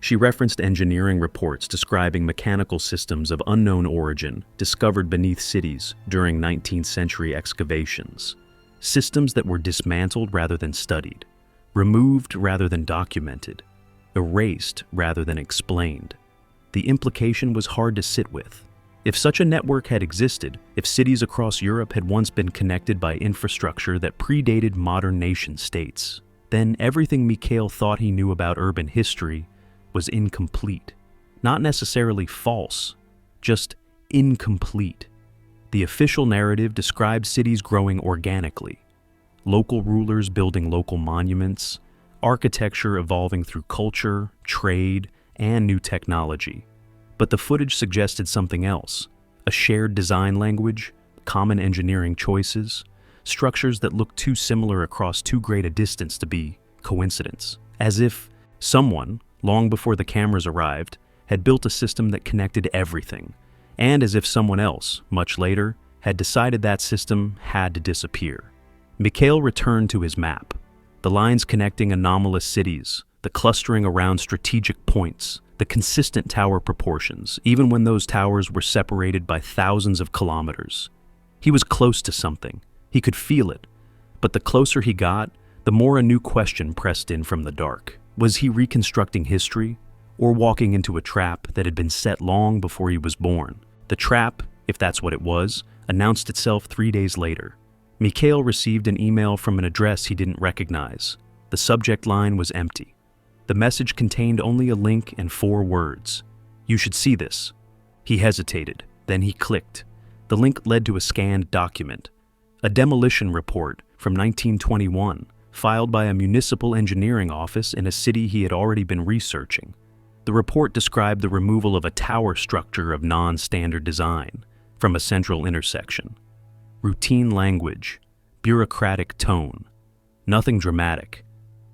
S1: She referenced engineering reports describing mechanical systems of unknown origin discovered beneath cities during 19th century excavations. Systems that were dismantled rather than studied, removed rather than documented, erased rather than explained. The implication was hard to sit with. If such a network had existed, if cities across Europe had once been connected by infrastructure that predated modern nation-states, then everything Mikhail thought he knew about urban history was incomplete. Not necessarily false, just incomplete. The official narrative described cities growing organically, local rulers building local monuments, architecture evolving through culture, trade, and new technology. But the footage suggested something else: a shared design language, common engineering choices, structures that looked too similar across too great a distance to be coincidence. As if someone, long before the cameras arrived, had built a system that connected everything, and as if someone else, much later, had decided that system had to disappear. Mikhail returned to his map. The lines connecting anomalous cities, the clustering around strategic points, the consistent tower proportions, even when those towers were separated by thousands of kilometers. He was close to something. He could feel it. But the closer he got, the more a new question pressed in from the dark. Was he reconstructing history, or walking into a trap that had been set long before he was born? The trap, if that's what it was, announced itself 3 days later. Mikhail received an email from an address he didn't recognize. The subject line was empty. The message contained only a link and 4 words. "You should see this." He hesitated, then he clicked. The link led to a scanned document, a demolition report from 1921, filed by a municipal engineering office in a city he had already been researching. The report described the removal of a tower structure of non-standard design from a central intersection. Routine language, bureaucratic tone, nothing dramatic,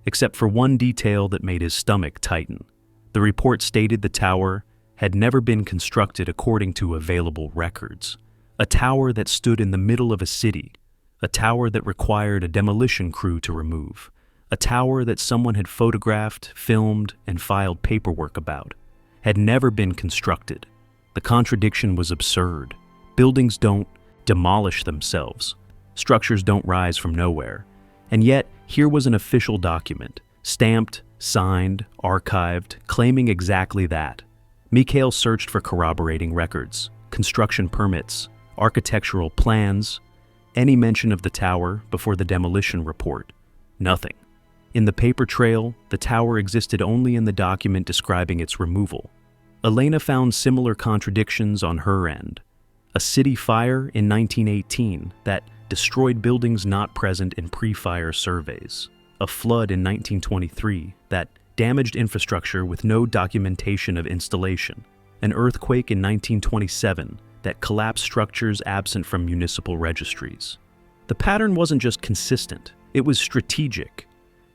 S1: except for one detail that made his stomach tighten. The report stated the tower had never been constructed according to available records. A tower that stood in the middle of a city, a tower that required a demolition crew to remove, a tower that someone had photographed, filmed, and filed paperwork about, had never been constructed. The contradiction was absurd. Buildings don't demolish themselves. Structures don't rise from nowhere. And yet, here was an official document, stamped, signed, archived, claiming exactly that. Mikhail searched for corroborating records, construction permits, architectural plans, any mention of the tower before the demolition report. Nothing. In the paper trail, the tower existed only in the document describing its removal. Elena found similar contradictions on her end. A city fire in 1918 that destroyed buildings not present in pre-fire surveys. A flood in 1923 that damaged infrastructure with no documentation of installation. An earthquake in 1927 that collapsed structures absent from municipal registries. The pattern wasn't just consistent, it was strategic.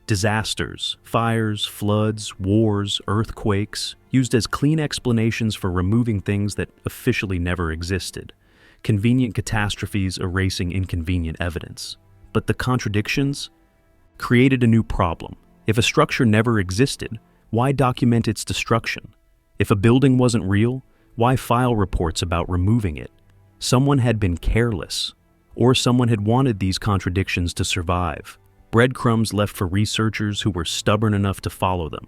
S1: Disasters, fires, floods, wars, earthquakes, used as clean explanations for removing things that officially never existed. Convenient catastrophes erasing inconvenient evidence. But the contradictions created a new problem. If a structure never existed, why document its destruction? If a building wasn't real, why file reports about removing it? Someone had been careless, or someone had wanted these contradictions to survive. Breadcrumbs left for researchers who were stubborn enough to follow them.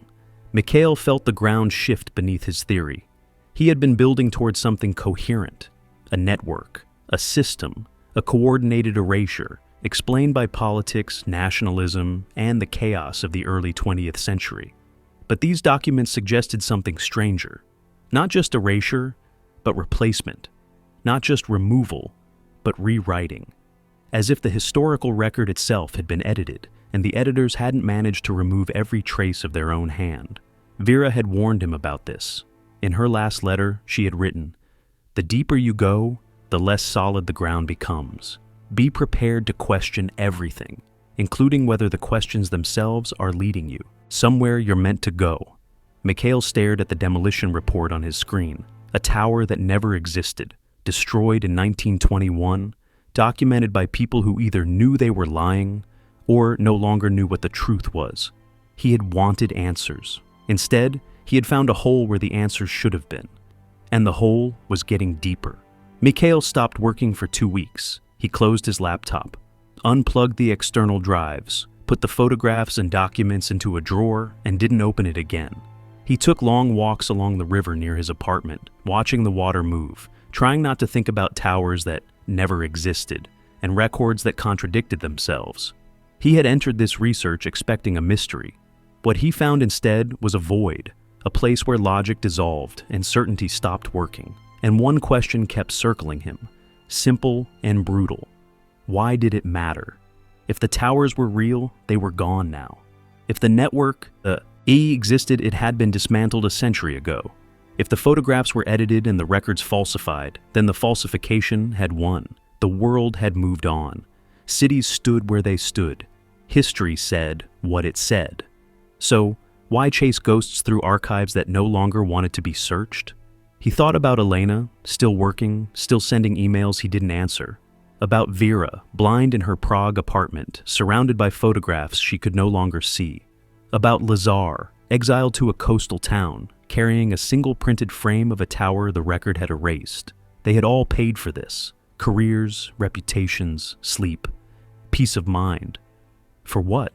S1: Mikhail felt the ground shift beneath his theory. He had been building towards something coherent, a network, a system, a coordinated erasure, explained by politics, nationalism, and the chaos of the early 20th century. But these documents suggested something stranger. Not just erasure, but replacement. Not just removal, but rewriting. As if the historical record itself had been edited, and the editors hadn't managed to remove every trace of their own hand. Vera had warned him about this. In her last letter, she had written, "The deeper you go, the less solid the ground becomes. Be prepared to question everything, including whether the questions themselves are leading you somewhere you're meant to go." Mikhail stared at the demolition report on his screen, a tower that never existed, destroyed in 1921, documented by people who either knew they were lying or no longer knew what the truth was. He had wanted answers. Instead, he had found a hole where the answers should have been. And the hole was getting deeper. Mikhail stopped working for 2 weeks. He closed his laptop, unplugged the external drives, put the photographs and documents into a drawer, and didn't open it again. He took long walks along the river near his apartment, watching the water move, trying not to think about towers that never existed and records that contradicted themselves. He had entered this research expecting a mystery. What he found instead was a void, a place where logic dissolved and certainty stopped working. And one question kept circling him, simple and brutal. Why did it matter? If the towers were real, they were gone now. If the network, E existed, it had been dismantled a century ago. If the photographs were edited and the records falsified, then the falsification had won. The world had moved on. Cities stood where they stood. History said what it said. So, why chase ghosts through archives that no longer wanted to be searched? He thought about Elena, still working, still sending emails he didn't answer. About Vera, blind in her Prague apartment, surrounded by photographs she could no longer see. About Lazar, exiled to a coastal town, carrying a single printed frame of a tower the record had erased. They had all paid for this. Careers, reputations, sleep, peace of mind. For what?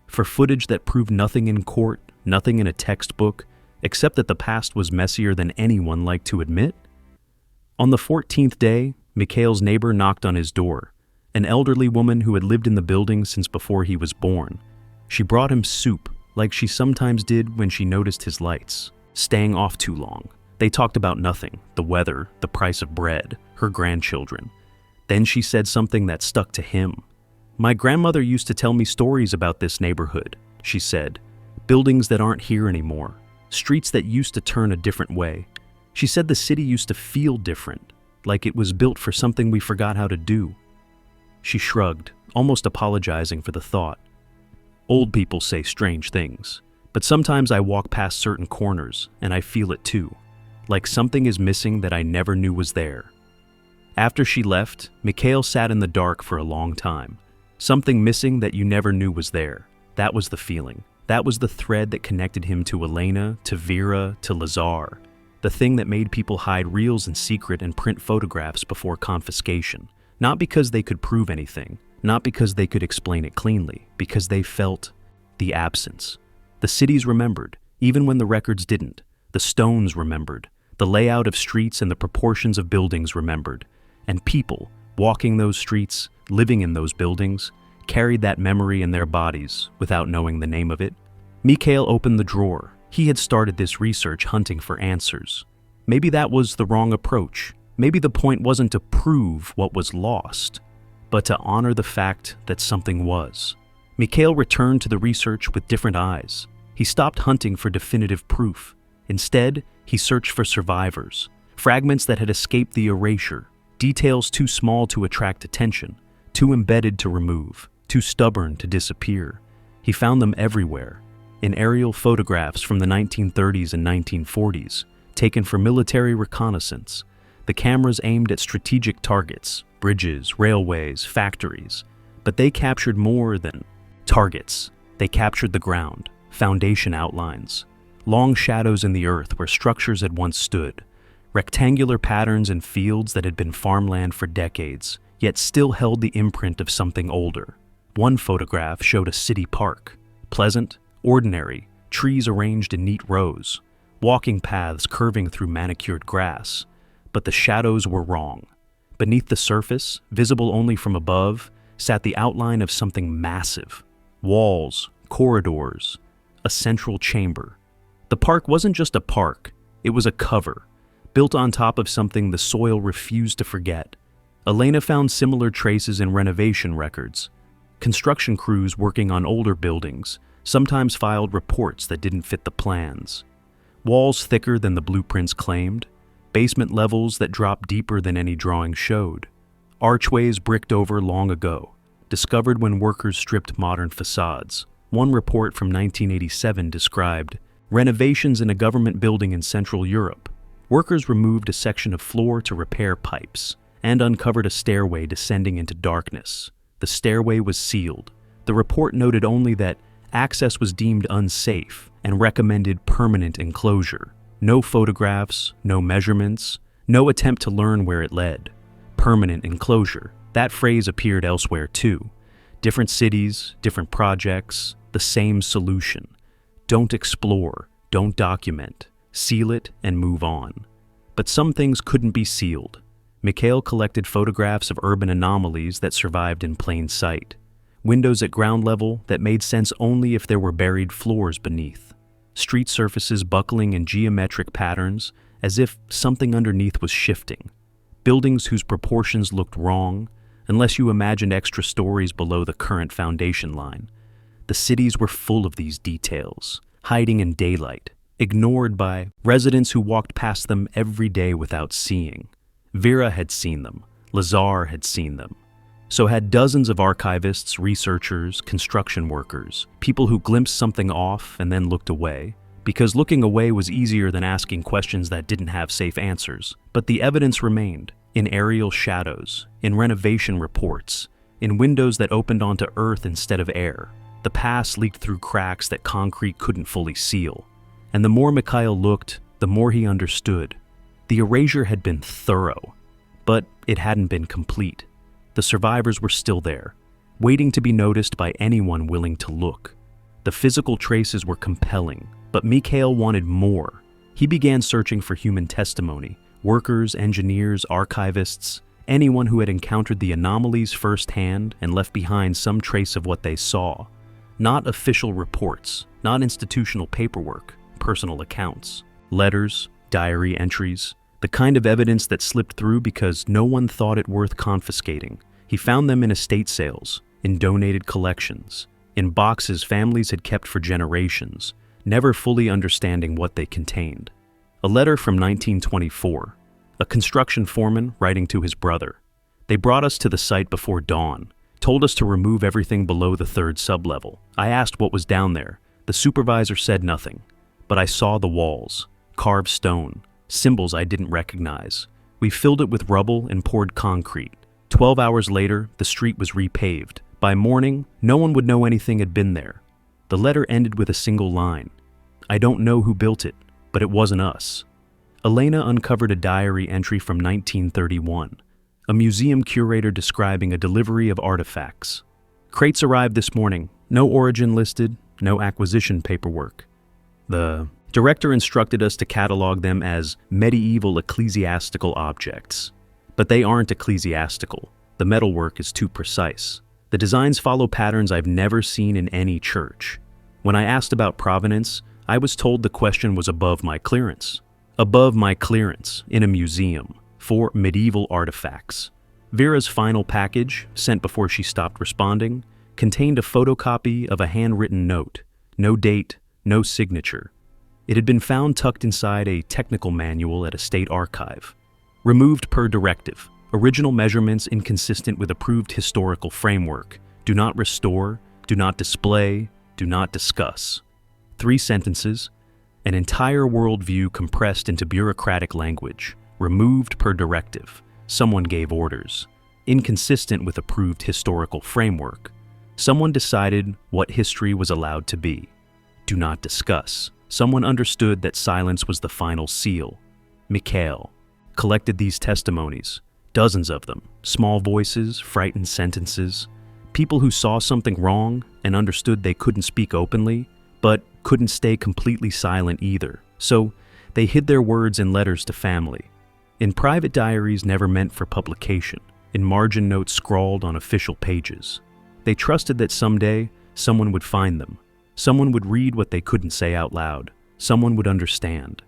S1: For footage that proved nothing in court, nothing in a textbook, except that the past was messier than anyone liked to admit? On the 14th day, Mikhail's neighbor knocked on his door, an elderly woman who had lived in the building since before he was born. She brought him soup, like she sometimes did when she noticed his lights, staying off too long. They talked about nothing, the weather, the price of bread, her grandchildren. Then she said something that stuck to him. "My grandmother used to tell me stories about this neighborhood," she said. "Buildings that aren't here anymore, streets that used to turn a different way. She said the city used to feel different, like it was built for something we forgot how to do." She shrugged, almost apologizing for the thought. "Old people say strange things, but sometimes I walk past certain corners and I feel it too, like something is missing that I never knew was there." After she left, Mikhail sat in the dark for a long time. Something missing that you never knew was there. That was the feeling. That was the thread that connected him to Elena, to Vera, to Lazar. The thing that made people hide reels in secret and print photographs before confiscation. Not because they could prove anything, not because they could explain it cleanly, because they felt the absence. The cities remembered, even when the records didn't. The stones remembered. The layout of streets and the proportions of buildings remembered. And people, walking those streets, living in those buildings, carried that memory in their bodies without knowing the name of it. Mikhail opened the drawer. He had started this research hunting for answers. Maybe that was the wrong approach. Maybe the point wasn't to prove what was lost, but to honor the fact that something was. Mikhail returned to the research with different eyes. He stopped hunting for definitive proof. Instead, he searched for survivors, fragments that had escaped the erasure, details too small to attract attention, too embedded to remove, too stubborn to disappear. He found them everywhere, in aerial photographs from the 1930s and 1940s, taken for military reconnaissance. The cameras aimed at strategic targets, bridges, railways, factories, but they captured more than targets. They captured the ground, foundation outlines, long shadows in the earth where structures had once stood, rectangular patterns in fields that had been farmland for decades, yet still held the imprint of something older. One photograph showed a city park, pleasant, ordinary, trees arranged in neat rows, walking paths curving through manicured grass. But the shadows were wrong. Beneath the surface, visible only from above, sat the outline of something massive. Walls, corridors, a central chamber. The park wasn't just a park, it was a cover, built on top of something the soil refused to forget. Elena found similar traces in renovation records. Construction crews working on older buildings sometimes filed reports that didn't fit the plans. Walls thicker than the blueprints claimed, basement levels that dropped deeper than any drawing showed, archways bricked over long ago, discovered when workers stripped modern facades. One report from 1987 described renovations in a government building in Central Europe. Workers removed a section of floor to repair pipes and uncovered a stairway descending into darkness. The stairway was sealed. The report noted only that access was deemed unsafe and recommended permanent enclosure. No photographs, no measurements, no attempt to learn where it led. Permanent enclosure. That phrase appeared elsewhere too. Different cities, different projects, the same solution. Don't explore, don't document, seal it and move on. But some things couldn't be sealed. Mikhail collected photographs of urban anomalies that survived in plain sight. Windows at ground level that made sense only if there were buried floors beneath. Street surfaces buckling in geometric patterns as if something underneath was shifting. Buildings whose proportions looked wrong, unless you imagined extra stories below the current foundation line. The cities were full of these details, hiding in daylight, ignored by residents who walked past them every day without seeing. Vera had seen them. Lazar had seen them. So had dozens of archivists, researchers, construction workers, people who glimpsed something off and then looked away, because looking away was easier than asking questions that didn't have safe answers. But the evidence remained, in aerial shadows, in renovation reports, in windows that opened onto earth instead of air. The past leaked through cracks that concrete couldn't fully seal. And the more Mikhail looked, the more he understood. The erasure had been thorough, but it hadn't been complete. The survivors were still there, waiting to be noticed by anyone willing to look. The physical traces were compelling, but Mikhail wanted more. He began searching for human testimony, workers, engineers, archivists, anyone who had encountered the anomalies firsthand and left behind some trace of what they saw. Not official reports, not institutional paperwork, personal accounts, letters, diary entries, the kind of evidence that slipped through because no one thought it worth confiscating. He found them in estate sales, in donated collections, in boxes families had kept for generations, never fully understanding what they contained. A letter from 1924, a construction foreman writing to his brother. They brought us to the site before dawn, told us to remove everything below the 3rd sublevel. I asked what was down there. The supervisor said nothing, but I saw the walls, carved stone, symbols I didn't recognize. We filled it with rubble and poured concrete. 12 hours later, the street was repaved. By morning, no one would know anything had been there. The letter ended with a single line. I don't know who built it, but it wasn't us. Elena uncovered a diary entry from 1931, a museum curator describing a delivery of artifacts. Crates arrived this morning, no origin listed, no acquisition paperwork. The director instructed us to catalog them as medieval ecclesiastical objects. But they aren't ecclesiastical. The metalwork is too precise. The designs follow patterns I've never seen in any church. When I asked about provenance, I was told the question was above my clearance. Above my clearance in a museum for medieval artifacts. Vera's final package, sent before she stopped responding, contained a photocopy of a handwritten note. No date, no signature. It had been found tucked inside a technical manual at a state archive. Removed per directive. Original measurements inconsistent with approved historical framework. Do not restore, do not display, do not discuss. 3 sentences. An entire worldview compressed into bureaucratic language. Removed per directive. Someone gave orders. Inconsistent with approved historical framework. Someone decided what history was allowed to be. Do not discuss. Someone understood that silence was the final seal. Mikhail collected these testimonies, dozens of them, small voices, frightened sentences, people who saw something wrong and understood they couldn't speak openly, but couldn't stay completely silent either. So they hid their words in letters to family, in private diaries never meant for publication, in margin notes scrawled on official pages. They trusted that someday someone would find them. Someone would read what they couldn't say out loud. Someone would understand.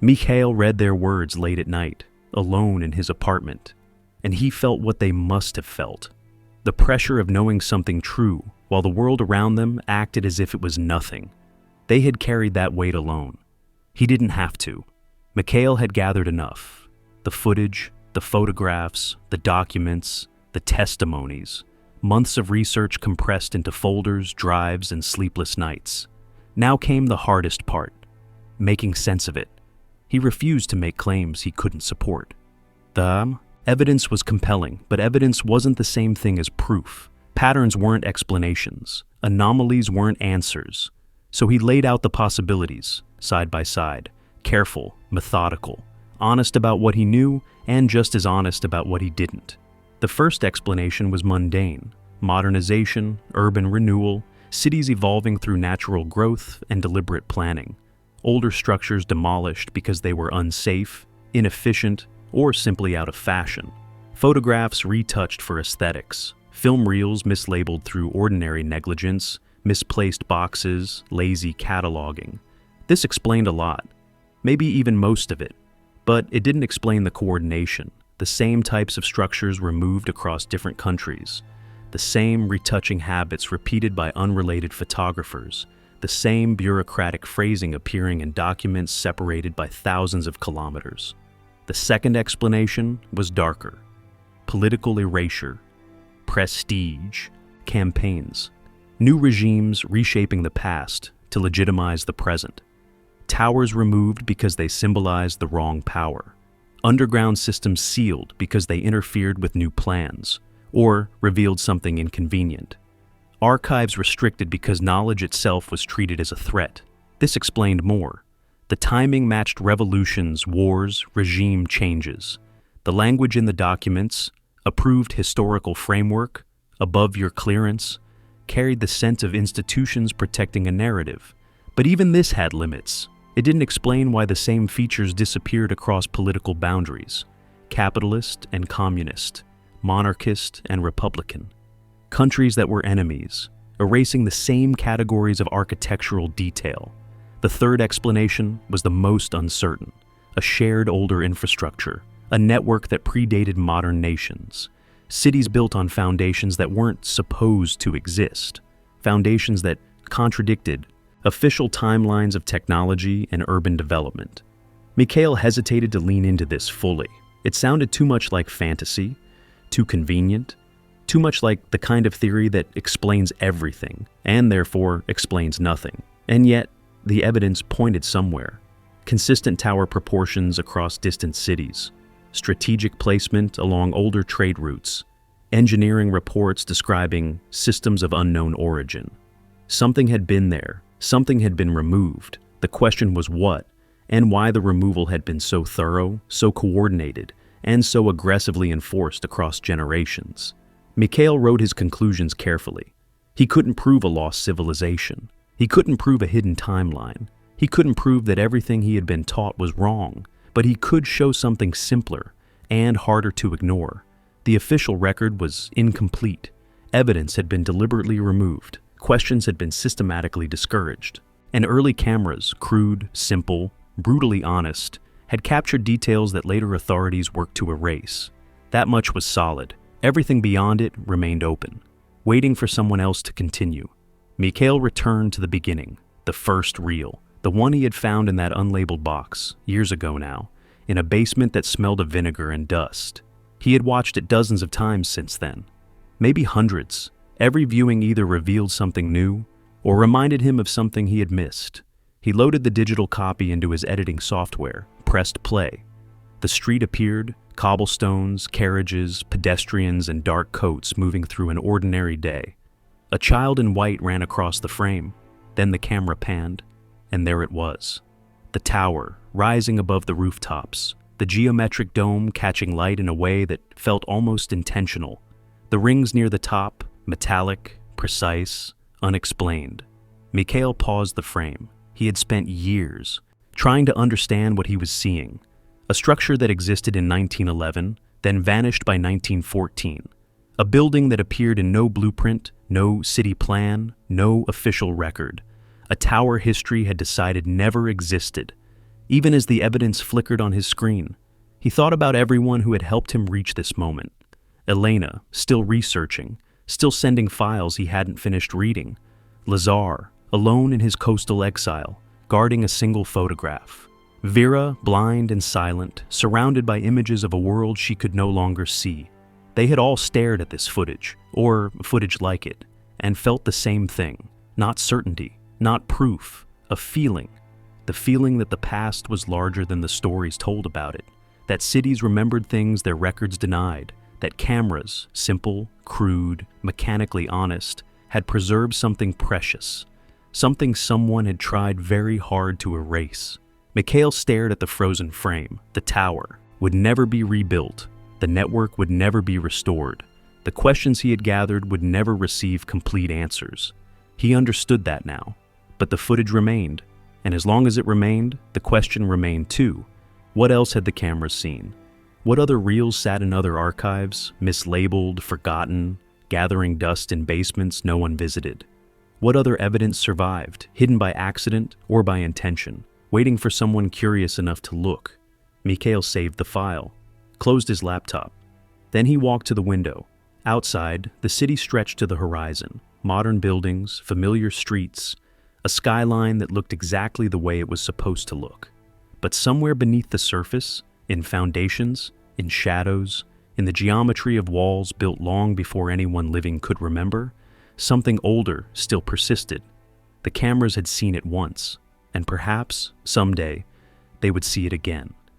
S1: Mikhail read their words late at night, alone in his apartment, and he felt what they must have felt. The pressure of knowing something true, while the world around them acted as if it was nothing. They had carried that weight alone. He didn't have to. Mikhail had gathered enough. The footage, the photographs, the documents, the testimonies. Months of research compressed into folders, drives, and sleepless nights. Now came the hardest part, making sense of it. He refused to make claims he couldn't support. The evidence was compelling, but evidence wasn't the same thing as proof. Patterns weren't explanations. Anomalies weren't answers. So he laid out the possibilities, side by side, careful, methodical, honest about what he knew, and just as honest about what he didn't. The first explanation was mundane. Modernization, urban renewal, cities evolving through natural growth and deliberate planning. Older structures demolished because they were unsafe, inefficient, or simply out of fashion. Photographs retouched for aesthetics. Film reels mislabeled through ordinary negligence, misplaced boxes, lazy cataloging. This explained a lot, maybe even most of it, but it didn't explain the coordination, the same types of structures removed across different countries, The same retouching habits repeated by unrelated photographers, the same bureaucratic phrasing appearing in documents separated by thousands of kilometers. The second explanation was darker. Political erasure, prestige, campaigns, new regimes reshaping the past to legitimize the present. Towers removed because they symbolized the wrong power. Underground systems sealed because they interfered with new plans or revealed something inconvenient. Archives restricted because knowledge itself was treated as a threat. This explained more. The timing matched revolutions, wars, regime changes. The language in the documents, approved historical framework, above your clearance, carried the scent of institutions protecting a narrative. But even this had limits. It didn't explain why the same features disappeared across political boundaries: capitalist and communist, monarchist and republican. Countries that were enemies, erasing the same categories of architectural detail. The third explanation was the most uncertain: a shared older infrastructure, a network that predated modern nations, cities built on foundations that weren't supposed to exist, foundations that contradicted official timelines of technology and urban development. Mikhail hesitated to lean into this fully. It sounded too much like fantasy, too convenient, too much like the kind of theory that explains everything, and therefore explains nothing. And yet, the evidence pointed somewhere. Consistent tower proportions across distant cities, strategic placement along older trade routes, engineering reports describing systems of unknown origin. Something had been there. Something had been removed. The question was what, and why the removal had been so thorough, so coordinated, and so aggressively enforced across generations. Mikhail wrote his conclusions carefully. He couldn't prove a lost civilization. He couldn't prove a hidden timeline. He couldn't prove that everything he had been taught was wrong, but he could show something simpler and harder to ignore. The official record was incomplete. Evidence had been deliberately removed. Questions had been systematically discouraged. And early cameras, crude, simple, brutally honest, had captured details that later authorities worked to erase. That much was solid. Everything beyond it remained open, waiting for someone else to continue. Mikhail returned to the beginning, the first reel, the one he had found in that unlabeled box, years ago now, in a basement that smelled of vinegar and dust. He had watched it dozens of times since then, maybe hundreds. Every viewing either revealed something new or reminded him of something he had missed. He loaded the digital copy into his editing software, pressed play. The street appeared, cobblestones, carriages, pedestrians, and dark coats moving through an ordinary day. A child in white ran across the frame. Then the camera panned, and there it was. The tower, rising above the rooftops, the geometric dome catching light in a way that felt almost intentional. The rings near the top, metallic, precise, unexplained. Mikhail paused the frame. He had spent years trying to understand what he was seeing. A structure that existed in 1911, then vanished by 1914. A building that appeared in no blueprint, no city plan, no official record. A tower history had decided never existed. Even as the evidence flickered on his screen, he thought about everyone who had helped him reach this moment. Elena, still researching, still sending files he hadn't finished reading. Lazar, alone in his coastal exile, guarding a single photograph. Vera, blind and silent, surrounded by images of a world she could no longer see. They had all stared at this footage, or footage like it, and felt the same thing. Not certainty, not proof, a feeling. The feeling that the past was larger than the stories told about it. That cities remembered things their records denied. That cameras, simple, crude, mechanically honest, had preserved something precious, something someone had tried very hard to erase. Mikhail stared at the frozen frame. The tower would never be rebuilt. The network would never be restored. The questions he had gathered would never receive complete answers. He understood that now. But the footage remained, and as long as it remained, the question remained too. What else had the cameras seen? What other reels sat in other archives, mislabeled, forgotten, gathering dust in basements no one visited? What other evidence survived, hidden by accident or by intention, waiting for someone curious enough to look? Mikhail saved the file, closed his laptop. Then he walked to the window, Outside, the city stretched to the horizon. Modern buildings, familiar streets, a skyline that looked exactly the way it was supposed to look. But somewhere beneath the surface, in foundations, in shadows, in the geometry of walls built long before anyone living could remember, something older still persisted. The cameras had seen it once, and perhaps, someday, they would see it again.